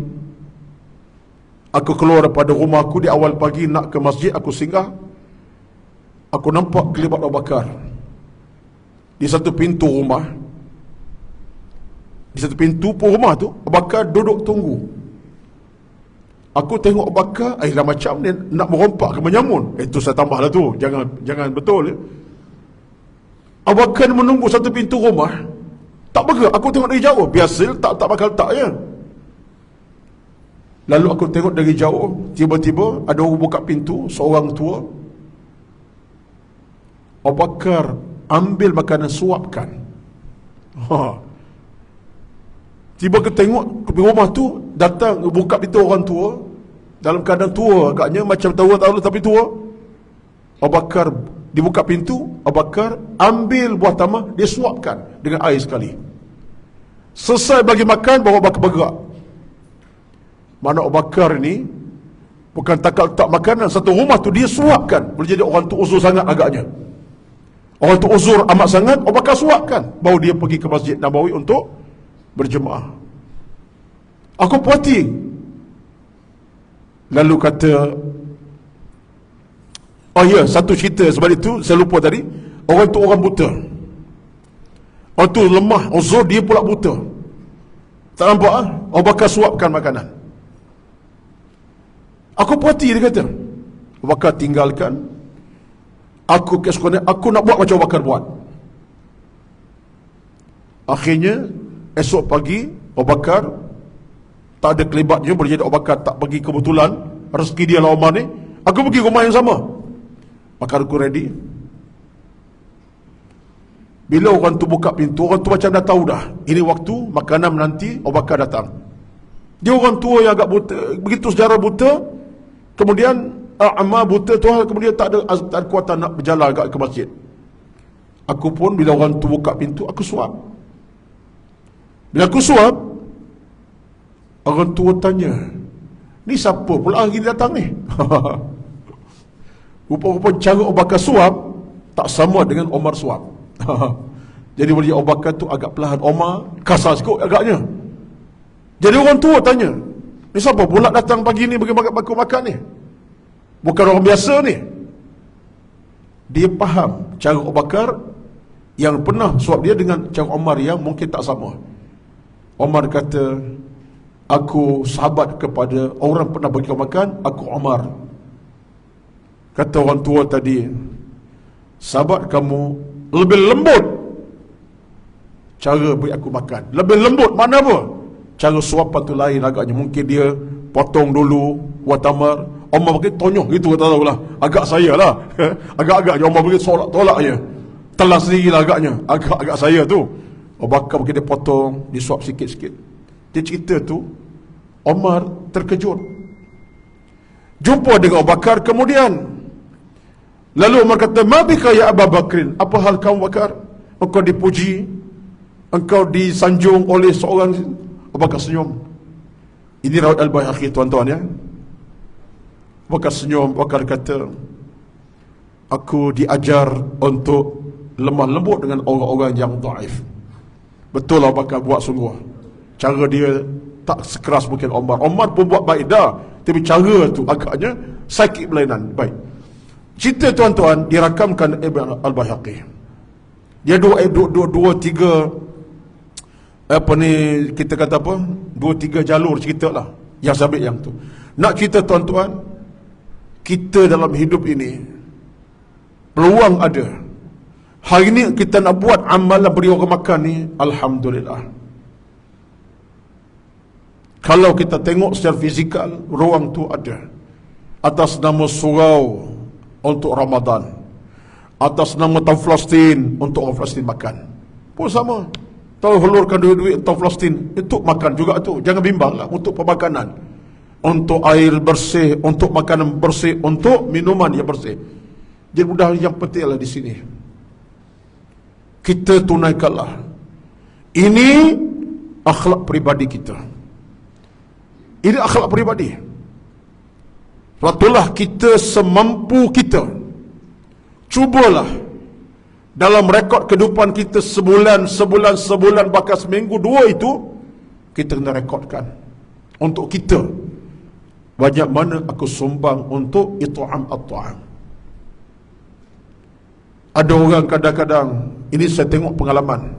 aku keluar daripada rumah aku di awal pagi nak ke masjid, aku singgah. Aku nampak kelibat Abu Bakar di satu pintu rumah. Di satu pintu pun rumah tu Abu Bakar duduk tunggu. Aku tengok Abu Bakar, dah macam dia nak merompak ke menyamun. Itu saya tambah lah tu. Jangan betul ya. Abu Bakar menunggu satu pintu rumah, tak bergerak. Aku tengok dari jauh. Biasa tak bakal tak ya. Lalu aku tengok dari jauh, tiba-tiba ada orang buka pintu, seorang tua. Abu Bakar ambil makanan, suapkan. Tiba ke tengok ke rumah tu, datang buka pintu orang tua, dalam keadaan tua agaknya, macam tahu tapi tua. Abu Bakar dibuka pintu, Abu Bakar ambil buah tamar, dia suapkan dengan air sekali. Selesai bagi makan, baru Abu Bakar bergerak. Mana Abu Bakar ni bukan tak makanan, satu rumah tu dia suapkan. Boleh jadi orang tu uzur sangat agaknya. Orang tu uzur amat sangat, Abu Bakar suapkan. Baru dia pergi ke Masjid Nabawi untuk berjemaah. Aku puati. Lalu kata, oh ya, satu cerita sebab itu saya lupa tadi. Orang tu orang buta. Orang tu lemah, uzur, dia pula buta. Tak nampak ah? Abu Bakar suapkan makanan. Aku puati, dia kata. Abu Bakar tinggalkan. Aku kesukaan, aku nak buat macam Abu Bakar buat. Akhirnya esok pagi Abu Bakar tak ada kelibatnya, boleh jadi Abu Bakar tak pergi kebetulan, rezeki dia lah Umar ni. Aku pergi rumah yang sama. Maka aku ready. Bila orang tu buka pintu, orang tu macam dah tahu dah, ini waktu makanan menanti Abu Bakar datang. Dia orang tua yang agak buta, begitu sejarah buta. Kemudian Amma buta tu, kemudian tak ada kuatan nak berjalan ke masjid. Aku pun bila orang tu buka pintu, aku suap. Bila aku suap, orang tua tanya, ni siapa pula hari ni datang ni? Rupa-rupa cara Abu Bakar suap tak sama dengan Omar suap. Jadi boleh Abu Bakar tu agak perlahan, Omar kasar sikit agaknya. Jadi orang tua tanya, ni siapa pula datang pagi ni bagi aku makan ni? Bukan orang biasa ni. Dia faham cara Abu Bakar yang pernah suap dia dengan cara Omar yang mungkin tak sama. Omar kata, aku sahabat kepada orang pernah bagi kau makan, aku Omar. Kata orang tua tadi, sahabat kamu lebih lembut cara beri aku makan. Lebih lembut mana apa? Cara suapan tu lain agaknya. Mungkin dia potong dulu buah tamar, Omar bagi tonyok gitu, tak tahulah. Agak saya lah. Agak-agak je Omar bagi tolak je. Telan sendiri lah agaknya. Agak saya tu. Abu Bakar bagi dia potong, disuap sikit-sikit. Dia cerita tu, Omar terkejut. Jumpa dengan Abu Bakar kemudian. Lalu Omar kata, ma bika ya Abu Bakrin? Apa hal kamu Bakar? Engkau dipuji, engkau disanjung oleh seorang. Abu Bakar senyum. Ini rawat Al-Baihaqi tuan-tuan ya. Abu Bakar senyum. Abu Bakar kata, aku diajar untuk lemah lembut dengan orang-orang yang dhaif. Betul Abu Bakar buat sungguh. Cara dia tak sekeras mungkin Omar. Omar pun buat baik dah, tapi cara tu agaknya sakit berlainan. Baik. Cerita tuan-tuan dirakamkan Ibn Al-Baihaqi. Dia dua tiga apa ni kita kata apa? 2-3 jalur cerita lah yang sabit yang tu. Nak cerita tuan-tuan, kita dalam hidup ini peluang ada. Hari ni kita nak buat amalan beri orang makan ni, alhamdulillah. Kalau kita tengok secara fizikal, ruang tu ada. Atas nama surau untuk Ramadan, atas nama tahun Palestin untuk orang Palestin makan, pun sama. Tahu hulurkan duit-duit tahun Palestin untuk makan juga tu. Jangan bimbang lah, untuk pemakanan, untuk air bersih, untuk makanan bersih, untuk minuman yang bersih. Jadi mudah, yang penting lah di sini kita tunaikanlah. Ini akhlak peribadi kita. Ini akhlak peribadi. Sebab itulah kita semampu kita, cubalah dalam rekod kehidupan kita sebulan, bahkan seminggu, 2 itu kita kena rekodkan untuk kita. Banyak mana aku sumbang untuk it'am at-ta'am. Ada orang kadang-kadang, ini saya tengok pengalaman.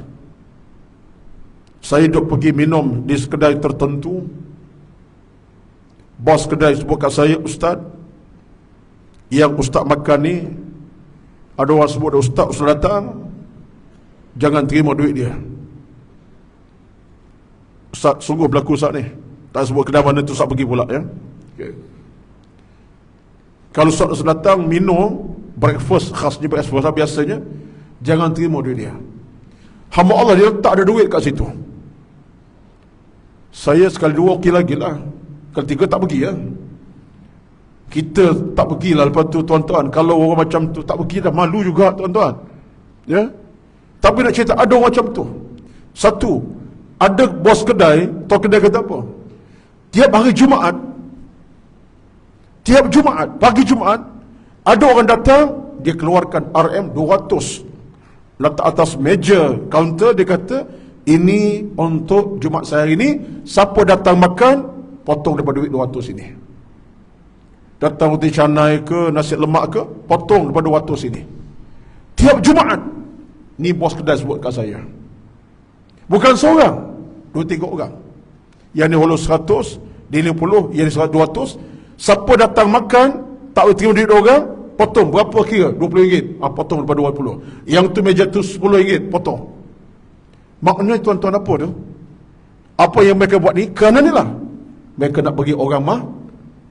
Saya duduk pergi minum di kedai tertentu. Bos kedai sebut kat saya, "Ustaz, yang ustaz makan ni, ada orang sebut ustaz datang, jangan terima duit dia." Ustaz, sungguh berlaku Ustaz ni. Tak sebut kedai mana tu Ustaz pergi pula ya. Okay. Kalau Ustaz datang minum breakfast, khasnya breakfast biasanya, jangan terima duit dia. Hamba Allah dia tak ada duit kat situ. Saya sekali dua okey lagi lah. Kali tiga tak pergi ya. Kita tak pergilah lepas tu tuan-tuan. Kalau orang macam tu tak pergi dah malu juga tuan-tuan. Ya. Tapi nak cerita ada orang macam tu. Satu, ada bos kedai, tuan kedai kata apa? Tiap hari Jumaat, pagi Jumaat, ada orang datang, dia keluarkan RM200. Letak atas meja kaunter, dia kata, "Ini untuk Jumaat saya hari ini, siapa datang makan, potong daripada duit 200 ini." Datang roti canai ke, nasi lemak ke, potong daripada 200 ini. Tiap Jumaat. Ni bos kedai sebut kat saya. Bukan seorang, 2-3 orang. Yang ni holus 100, dia 50, yang ni 200. Siapa datang makan, tak boleh terima duit orang, potong. Berapa kira? RM20. Potong daripada 20. Yang tu meja tu RM10, potong. Maknanya tuan-tuan apa tu? Apa yang mereka buat ni, kerana ni lah. Mereka nak bagi orang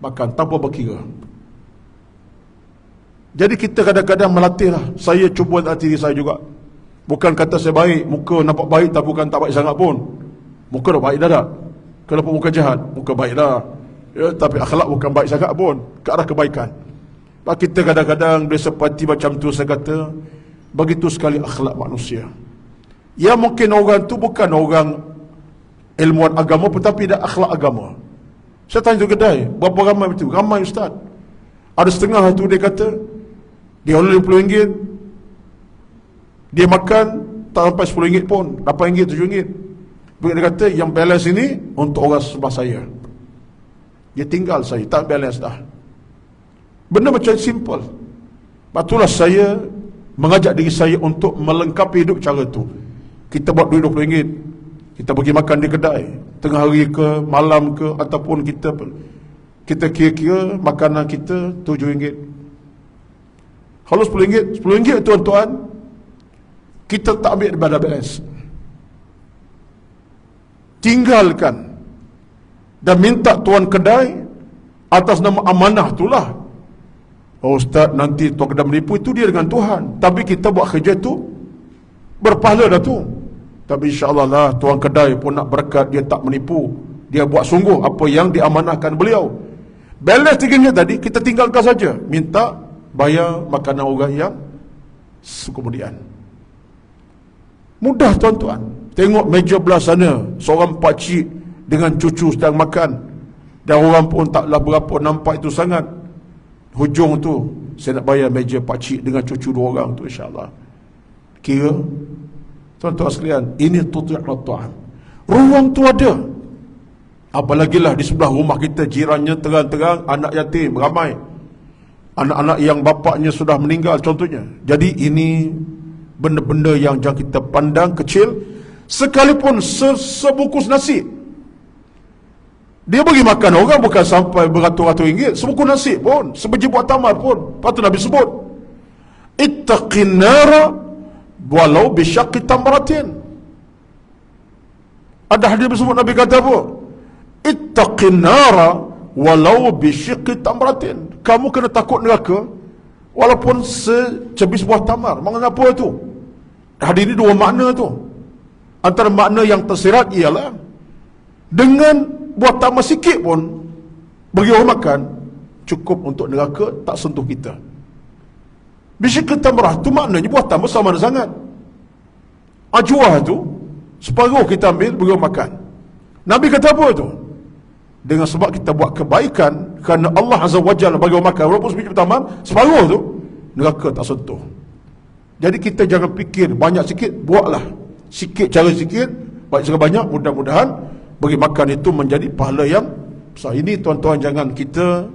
makan tanpa berkira. Jadi kita kadang-kadang melatih lah. Saya cuba latih diri saya juga. Bukan kata saya baik, muka nampak baik tapi bukan tak baik sangat pun. Muka dah baik dah tak? Kenapa muka jahat? Muka baik dah ya, tapi akhlak bukan baik sangat pun, ke arah kebaikan. Kita kadang-kadang dia seperti macam tu, saya kata, begitu sekali akhlak manusia. Ya mungkin orang tu bukan orang ilmuwan agama tetapi dia akhlak agama. Saya tanya tu kedai, berapa ramai betul? Ramai ustaz. Ada setengah tu dia kata, dia oleh RM50, dia makan tak sampai RM10 pun, RM8, RM7. Dia kata, yang balance ini untuk orang sebelah saya. Dia tinggal saya, tak balance dah. Benda macam simple. Itulah saya mengajak diri saya untuk melengkapi hidup cara tu. Kita buat duit RM20, kita pergi makan di kedai, tengah hari ke, malam ke, ataupun kita kira-kira makanan kita RM7. Kalau RM10 tuan-tuan, kita tak ambil daripada balance. Tinggalkan dan minta tuan kedai atas nama amanah itulah. Oh ustaz, nanti tuan kedai menipu, itu dia dengan Tuhan. Tapi kita buat kerja tu berpahala dah tu. Tapi insya-Allah lah tuan kedai pun nak berkat, dia tak menipu. Dia buat sungguh apa yang diamanahkan beliau. Balance RM3 tadi kita tinggalkan saja. Minta bayar makanan orang yang kemudian. Mudah tuan-tuan. Tengok meja belah sana, seorang pakcik dengan cucu sedang makan. Dan orang pun taklah berapa nampak itu sangat. Hujung tu, saya nak bayar meja pakcik dengan cucu 2 orang tu insya-Allah. Kira, tuan-tuan sekalian, ini tuti'at ta'am. Ruang tu ada. Apalagilah di sebelah rumah kita, jirannya terang-terang anak yatim ramai. Anak-anak yang bapaknya sudah meninggal contohnya. Jadi ini benda-benda yang jangan kita pandang kecil. Sekalipun sebungkus nasi, dia bagi makan orang bukan sampai beratus-ratus ringgit. Sebungkus nasi pun, sebiji buah tamar pun. Lepas tu Nabi sebut, ittaqin nara walau bisyaqqi tamratin. Ada hadis sebut, Nabi kata apa? Ittaqin nara walau bisyaqqi tamratin. Kamu kena takut neraka walaupun secebis buah tamar. Maksudnya apa tu? Hadis ini 2 makna tu. Antara makna yang tersirat ialah dengan buah tamar sikit pun bagi orang makan, cukup untuk neraka tak sentuh kita. Bisyaqqi tamrah tu maknanya buah tamar sama ada sangat. Ajwah tu separuh kita ambil bagi orang makan. Nabi kata apa tu? Dengan sebab kita buat kebaikan kerana Allah Azza wa Jalla bagi orang makan, walaupun sebiji tamar, separuh tu neraka tak sentuh. Jadi kita jangan fikir banyak sikit, buatlah sikit, cara sikit, baik secara banyak, mudah-mudahan bagi makan itu menjadi pahala yang besar. Ini tuan-tuan jangan kita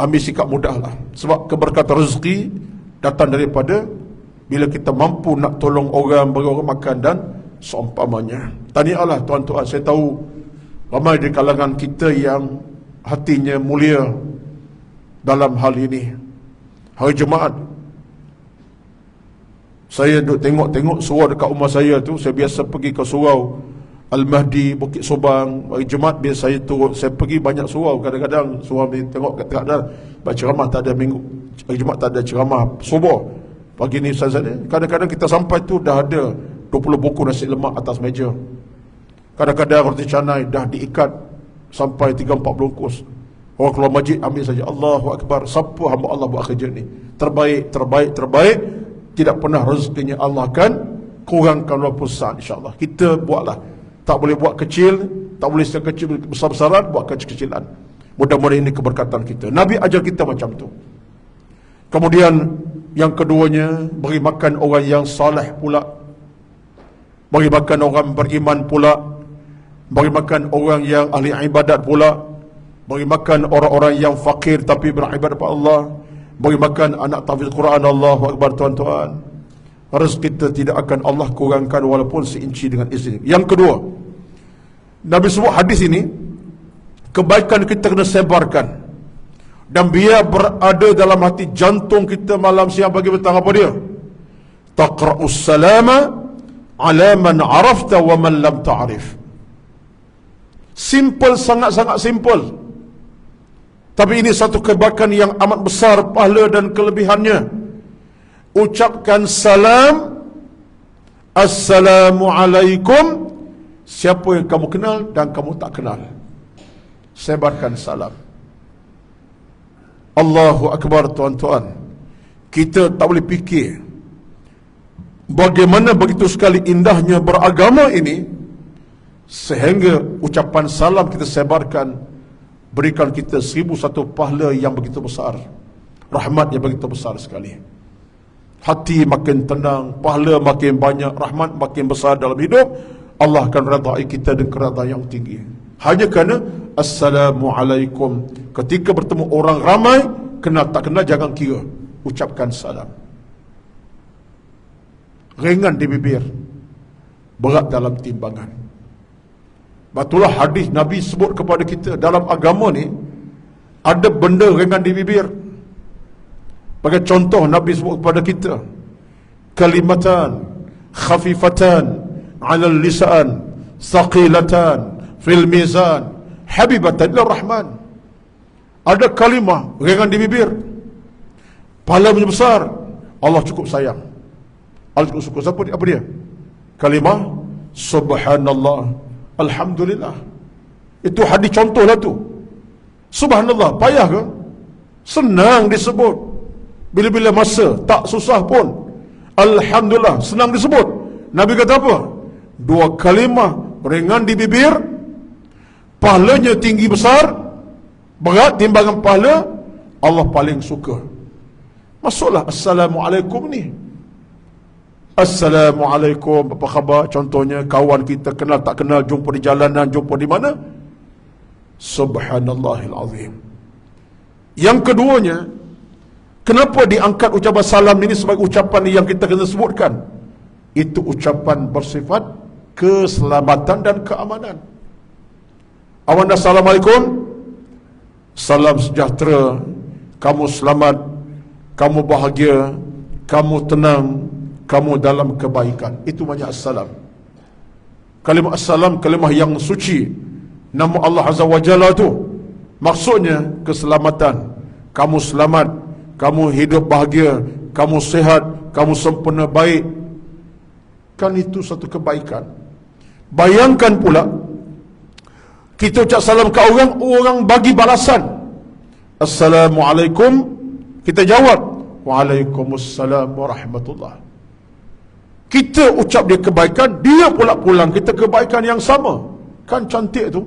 ambil sikap mudah lah. Sebab keberkatan rezeki datang daripada bila kita mampu nak tolong orang, bagi orang makan dan seumpamanya. Tahniahlah tuan-tuan, saya tahu ramai di kalangan kita yang hatinya mulia dalam hal ini. Hari Jumaat saya duduk tengok surau dekat rumah saya tu. Saya biasa pergi ke surau Al-Mahdi, Bukit Sobang. Hari Jumaat biasa saya turun, saya pergi banyak surau. Kadang-kadang surau ni tengok kadang-kadang ceramah tak ada minggu, hari Jumaat tak ada ceramah subuh. Pagi ni kadang-kadang kita sampai tu dah ada 20 buku nasi lemak atas meja. Kadang-kadang roti canai dah diikat sampai 3-4 bungkus. Orang keluar masjid ambil saja. Allahu Akbar. Siapa hamba Allah buat kerja ni? Terbaik. Tidak pernah rezekinya Allah akan kurangkan walaupun saat, insyaAllah. Kita buatlah. Tak boleh buat kecil, tak boleh kecil besar-besaran, buat kecil-kecilan. Mudah-mudahan ini keberkatan kita. Nabi ajar kita macam tu. Kemudian yang keduanya, beri makan orang yang saleh pula, beri makan orang beriman pula, beri makan orang yang ahli ibadat pula, beri makan orang-orang yang fakir tapi beribadat kepada Allah, beri makan anak tahfiz Quran. Allahu Akbar tuan-tuan. Rezeki kita tidak akan Allah kurangkan walaupun seinci dengan izin. Yang kedua, Nabi sebut hadis ini, kebaikan kita kena sebarkan dan biar berada dalam hati jantung kita malam siang pagi petang. Apa dia? Taqra'us salama ala man arafta wa man lam ta'rif. Simple, sangat-sangat simple, tapi ini satu kebaikan yang amat besar pahala dan kelebihannya. Ucapkan salam, Assalamualaikum, siapa yang kamu kenal dan kamu tak kenal. Sebarkan salam. Allahu Akbar tuan-tuan. Kita tak boleh fikir bagaimana begitu sekali indahnya beragama ini, sehingga ucapan salam kita sebarkan berikan kita 1001 pahala yang begitu besar, rahmat yang begitu besar sekali. Hati makin tenang, pahala makin banyak, rahmat makin besar dalam hidup. Allah akan redai kita dengan keredaan yang tinggi. Hanya kerana Assalamualaikum. Ketika bertemu orang ramai, kenal tak kenal jangan kira, ucapkan salam. Ringan di bibir, berat dalam timbangan. Batulah hadis Nabi sebut kepada kita, dalam agama ni ada benda ringan di bibir. Bagi contoh, Nabi sebut kepada kita, kalimatan khafifatan 'alal lisan, thaqilatan fil mizan, habibatan lir rahman. Ada kalimah ringan di bibir, pahalanya besar, Allah cukup sayang, Allah cukup suka. Apa dia? Kalimah subhanallah, alhamdulillah. Itu hadis contoh lah tu. Subhanallah, payah ke? Senang disebut. Bila-bila masa, tak susah pun. Alhamdulillah, senang disebut. Nabi kata apa? 2 kalimah ringan di bibir, pahalanya tinggi besar, berat timbangan pahala, Allah paling suka. Masuklah Assalamualaikum ni. Assalamualaikum, apa khabar? Contohnya kawan kita kenal tak kenal, jumpa di jalanan, jumpa di mana, Subhanallahil azim. Yang keduanya, kenapa diangkat ucapan salam ini sebagai ucapan yang kita kena sebutkan? Itu ucapan bersifat keselamatan dan keamanan. Awan Assalamualaikum, salam sejahtera, kamu selamat, kamu bahagia, kamu tenang, kamu dalam kebaikan. Itu makna assalam. Kalimah assalam, kalimah yang suci. Nama Allah Azza wa Jalla tu maksudnya keselamatan. Kamu selamat, kamu hidup bahagia, kamu sehat, kamu sempurna baik. Kan itu satu kebaikan. Bayangkan pula, kita ucap salam ke orang, orang bagi balasan Assalamualaikum, kita jawab Waalaikumsalam warahmatullah. Kita ucap dia kebaikan, dia pula pulang kita kebaikan yang sama. Kan cantik tu.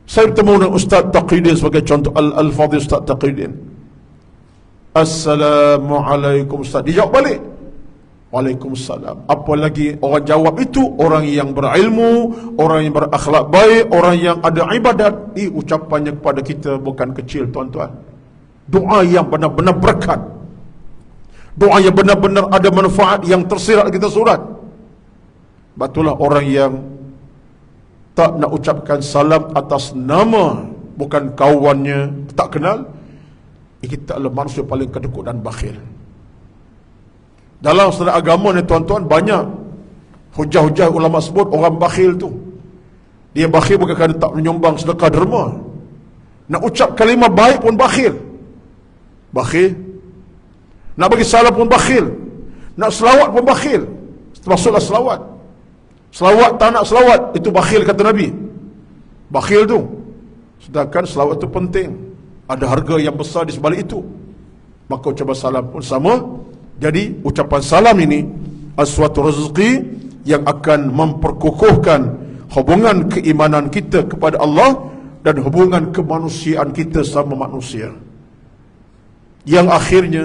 Saya bertemu dengan Ustaz Taqiyuddin sebagai contoh, Al-Fadhil Ustaz Taqiyuddin. Assalamualaikum Ustaz. Dia jawab balik, Waalaikumsalam. Apa lagi orang jawab itu? Orang yang berilmu, orang yang berakhlak baik, orang yang ada ibadat. Ucapannya kepada kita bukan kecil tuan-tuan. Doa yang benar-benar berkat. Doa yang benar-benar ada manfaat yang tersirat kita surat. Batulah orang yang tak nak ucapkan salam atas nama, bukan kawannya, tak kenal. Kita adalah manusia paling kedekut dan bakhil. Dalam sejarah agama ni tuan-tuan, banyak hujah-hujah ulama sebut orang bakhil tu. Dia bakhil bukan kerana tak menyumbang sedekah derma. Nak ucap kalimah baik pun bakhil. Bakhil. Nak bagi salam pun bakhil. Nak selawat pun bakhil. Termasuklah selawat. Selawat tak nak selawat, itu bakhil kata Nabi. Bakhil tu. Sedangkan selawat itu penting. Ada harga yang besar di sebalik itu. Maka ucapan salam pun sama. Jadi ucapan salam ini suatu rezeki yang akan memperkukuhkan hubungan keimanan kita kepada Allah dan hubungan kemanusiaan kita sama manusia. Yang akhirnya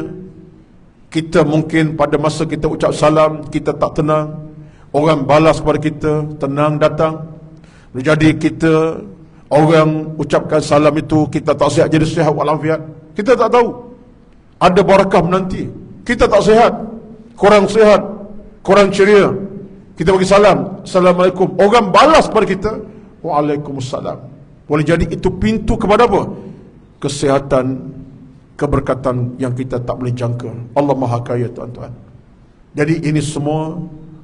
kita mungkin pada masa kita ucap salam kita tak tenang, orang balas kepada kita tenang datang. Jadi kita orang ucapkan salam itu kita tak sihat jadi sihat walafiat. Kita tak tahu ada barakah menanti. Kita tak sihat, kurang sihat, kurang ceria. Kita bagi salam, Assalamualaikum. Orang balas kepada kita, Waalaikumsalam. Boleh jadi itu pintu kepada apa? Kesihatan, keberkatan yang kita tak boleh jangka. Allah Maha Kaya tuan-tuan. Jadi ini semua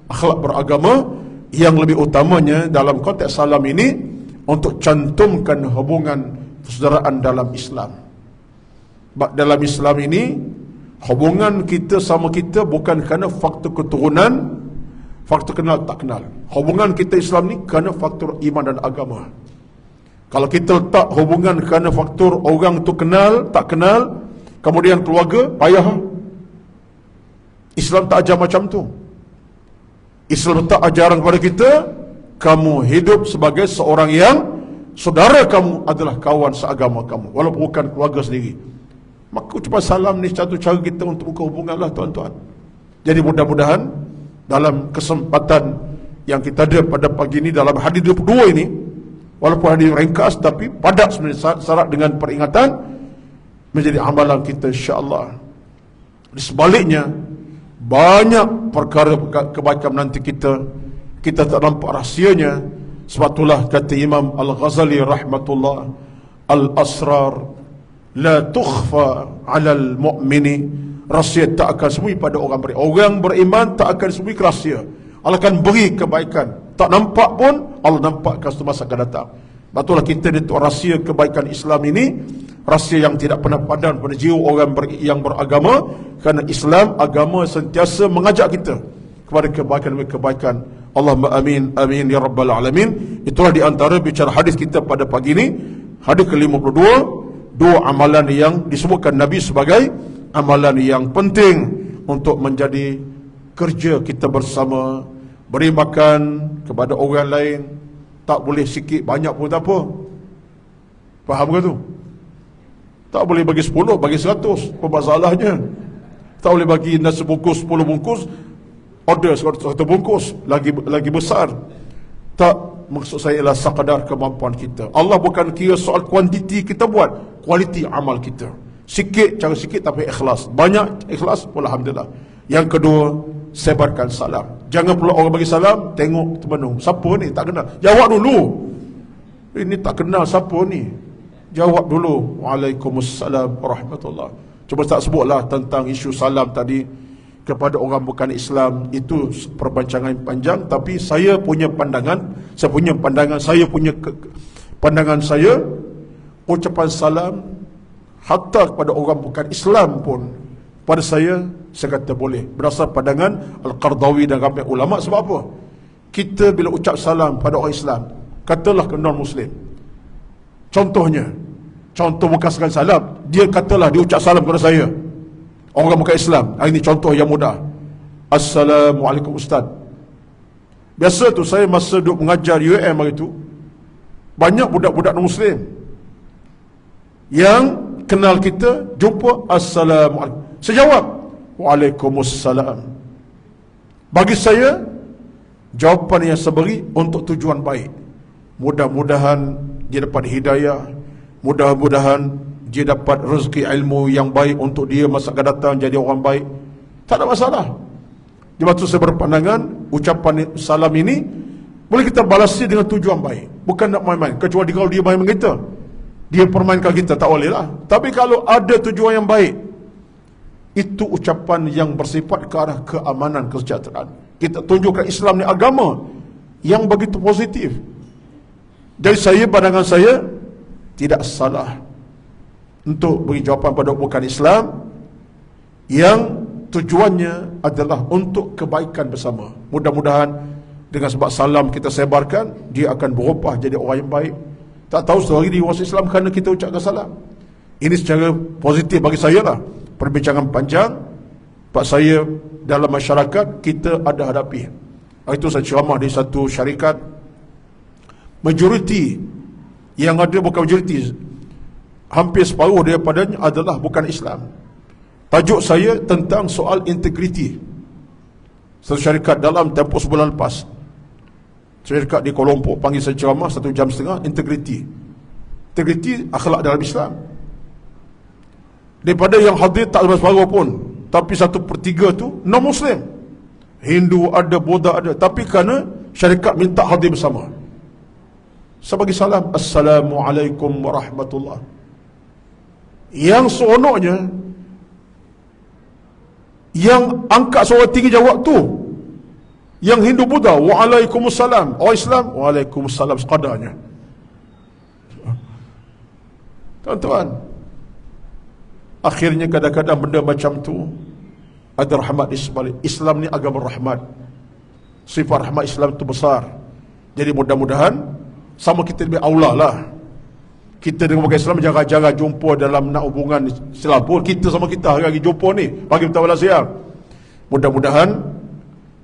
akhlak beragama yang lebih utamanya dalam konteks salam ini untuk cantumkan hubungan persaudaraan dalam Islam. Dalam Islam ini hubungan kita sama kita bukan kerana faktor keturunan, faktor kenal tak kenal. Hubungan kita Islam ni kerana faktor iman dan agama. Kalau kita letak hubungan kerana faktor orang tu kenal, tak kenal, kemudian keluarga, payah. Islam tak ajar macam tu. Islam tak ajaran kepada kita, kamu hidup sebagai seorang yang saudara kamu adalah kawan seagama kamu, walaupun bukan keluarga sendiri. Maka ucapan salam ni satu cara kita untuk buka hubungan lah tuan-tuan. Jadi mudah-mudahan dalam kesempatan yang kita ada pada pagi ini dalam hadis 22 ini, walaupun hadis ringkas tapi padat sebenarnya, syarat dengan peringatan, menjadi amalan kita insya-Allah. Di sebaliknya banyak perkara kebaikan nanti kita tak nampak rahsianya. Sebab itulah kata Imam Al-Ghazali rahmatullah, al-asrar la tukhfa 'alal mu'mini, rahsia tak akan sembunyi pada orang beriman. Orang beriman tak akan sembunyi rahsia. Allah akan beri kebaikan. Tak nampak pun Allah nampakkan satu masa akan datang. Betullah kita ni rahsia kebaikan Islam ini, rahsia yang tidak pernah padam pada jiwa orang yang beragama, kerana Islam agama sentiasa mengajak kita kepada kebaikan demi kebaikan. Allahumma amin amin ya rabbal alamin. Itulah di antara bicara hadis kita pada pagi ini, hadis ke-52, dua amalan yang disebutkan Nabi sebagai amalan yang penting untuk menjadi kerja kita bersama. Beri makan kepada orang lain, tak boleh sikit banyak pun tak apa. Faham ke tu? Tak boleh bagi 10, bagi 100. Apa masalahnya? Tak boleh bagi nasi bungkus 10 bungkus, order 100 bungkus, lagi besar. Tak, maksud saya ialah sekadar kemampuan kita. Allah bukan kira soal kuantiti kita buat, kualiti amal kita. Sikit, cara sikit tapi ikhlas. Banyak ikhlas, alhamdulillah. Yang kedua, sebarkan salam. Jangan pula orang bagi salam, tengok termenung. Siapa ni? Tak kenal. Jawab dulu. Ini tak kenal siapa ni. Jawab dulu. Waalaikumsalam warahmatullahi. Cuba tak sebutlah tentang isu salam tadi kepada orang bukan Islam. Itu perbincangan panjang, tapi saya punya pandangan, pandangan saya, ucapan salam hatta kepada orang bukan Islam pun, pada saya kata boleh. Berdasar pandangan Al-Qardawi dan ramai ulama. Sebab apa? Kita bila ucap salam pada orang Islam, katalah ke non-Muslim, contoh bukan sekali salam, dia katalah dia ucap salam kepada saya, orang bukan Islam. Ini contoh yang mudah. Assalamualaikum Ustaz. Biasa tu saya masa duduk mengajar UM hari tu, banyak budak-budak non-Muslim yang kenal kita, jumpa Assalamualaikum. Saya jawab Waalaikumsalam. Bagi saya, jawapan yang saya beri untuk tujuan baik. Mudah-mudahan dia dapat hidayah, mudah-mudahan dia dapat rezeki ilmu yang baik untuk dia masa akan datang jadi orang baik. Tak ada masalah. Sebab itu saya berpandangan ucapan salam ini boleh kita balasi dengan tujuan baik, bukan nak main-main. Kecuali kalau dia main dengan kita, dia permainkan kita, tak boleh lah. Tapi kalau ada tujuan yang baik, itu ucapan yang bersifat ke arah keamanan, kesejahteraan. Kita tunjukkan Islam ni agama yang begitu positif. Jadi pandangan saya tidak salah untuk beri jawapan pada bukan Islam yang tujuannya adalah untuk kebaikan bersama. Mudah-mudahan dengan sebab salam kita sebarkan, dia akan berubah jadi orang yang baik. Tak tahu sehari di luar Islam kerana kita ucapkan salam. Ini secara positif bagi saya lah. Perbincangan panjang Pak saya dalam masyarakat kita ada hadapi. Itu saya ceramah di satu syarikat. Majoriti yang ada, bukan majoriti, hampir separuh daripadanya adalah bukan Islam. Tajuk saya tentang soal integriti. Satu syarikat dalam tempoh sebulan lepas, syarikat di Kuala Lumpur panggil saya ceramah 1 jam setengah, integriti. Integriti akhlak dalam Islam. Daripada yang hadir tak separuh pun, tapi 1/3 tu non-Muslim. Hindu ada, Buddha ada, tapi kerana syarikat minta hadir bersama, saya bagi salam, Assalamualaikum warahmatullahi. Yang seronoknya, yang angkat suara tinggi jawab tu yang Hindu Buddha, Waalaikumsalam. Orang Islam, Waalaikumsalam sekadarnya. Tuan-tuan, akhirnya kadang-kadang benda macam tu ada rahmat di sebalik. Islam ni agama rahmat. Sifat rahmat Islam tu besar. Jadi mudah-mudahan sama kita lebih aula lah. Kita dengan orang Islam jarang-jarang jumpa dalam nak hubungan Islam pun. Kita sama kita hari-hari jumpa ni, pagi petang malam siang. Mudah-mudahan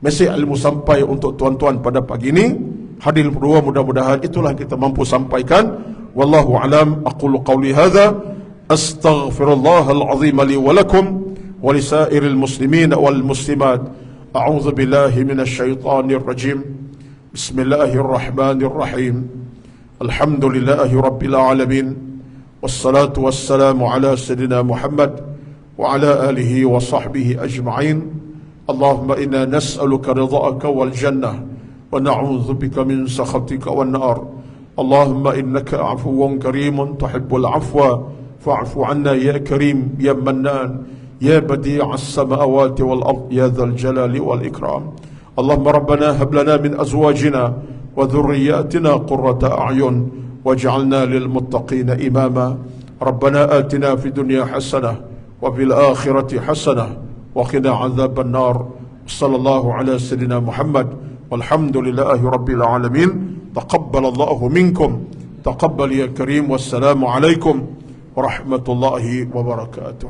mesej ilmu sampai untuk tuan-tuan pada pagi ini. Hadirin berdua, mudah-mudahan itulah kita mampu sampaikan. Wallahu alam, aqulu qawli hadza, astaghfirullahal azim li wa lakum wa lisairil muslimin wal muslimat. A'udzu billahi minasy syaithanir rajim. Bismillahirrahmanirrahim. Alhamdulillahi rabbil alamin. Wassalatu wassalamu ala sayyidina Muhammad wa ala alihi wa sahbihi ajma'in. Allahumma inna nas'aluka ridha'aka wal jannah wa na'udzu bika min sakhatika wan nar. Allahumma innaka 'afuwwun karimun tuhibbul 'afwa fa'fu 'anna ya karim ya mannan ya badi'as samawati wal ard ya dzal jalali wal ikram. Allahumma rabbana hab lana min azwajina وذرياتنا قرة أعين واجعلنا للمتقين إماما. ربنا آتنا في الدنيا حسنة وفي الآخرة حسنة وقنا عذاب النار. صلى الله على سيدنا محمد والحمد لله رب العالمين. تقبل الله منكم، تقبل يا كريم، والسلام عليكم ورحمة الله وبركاته.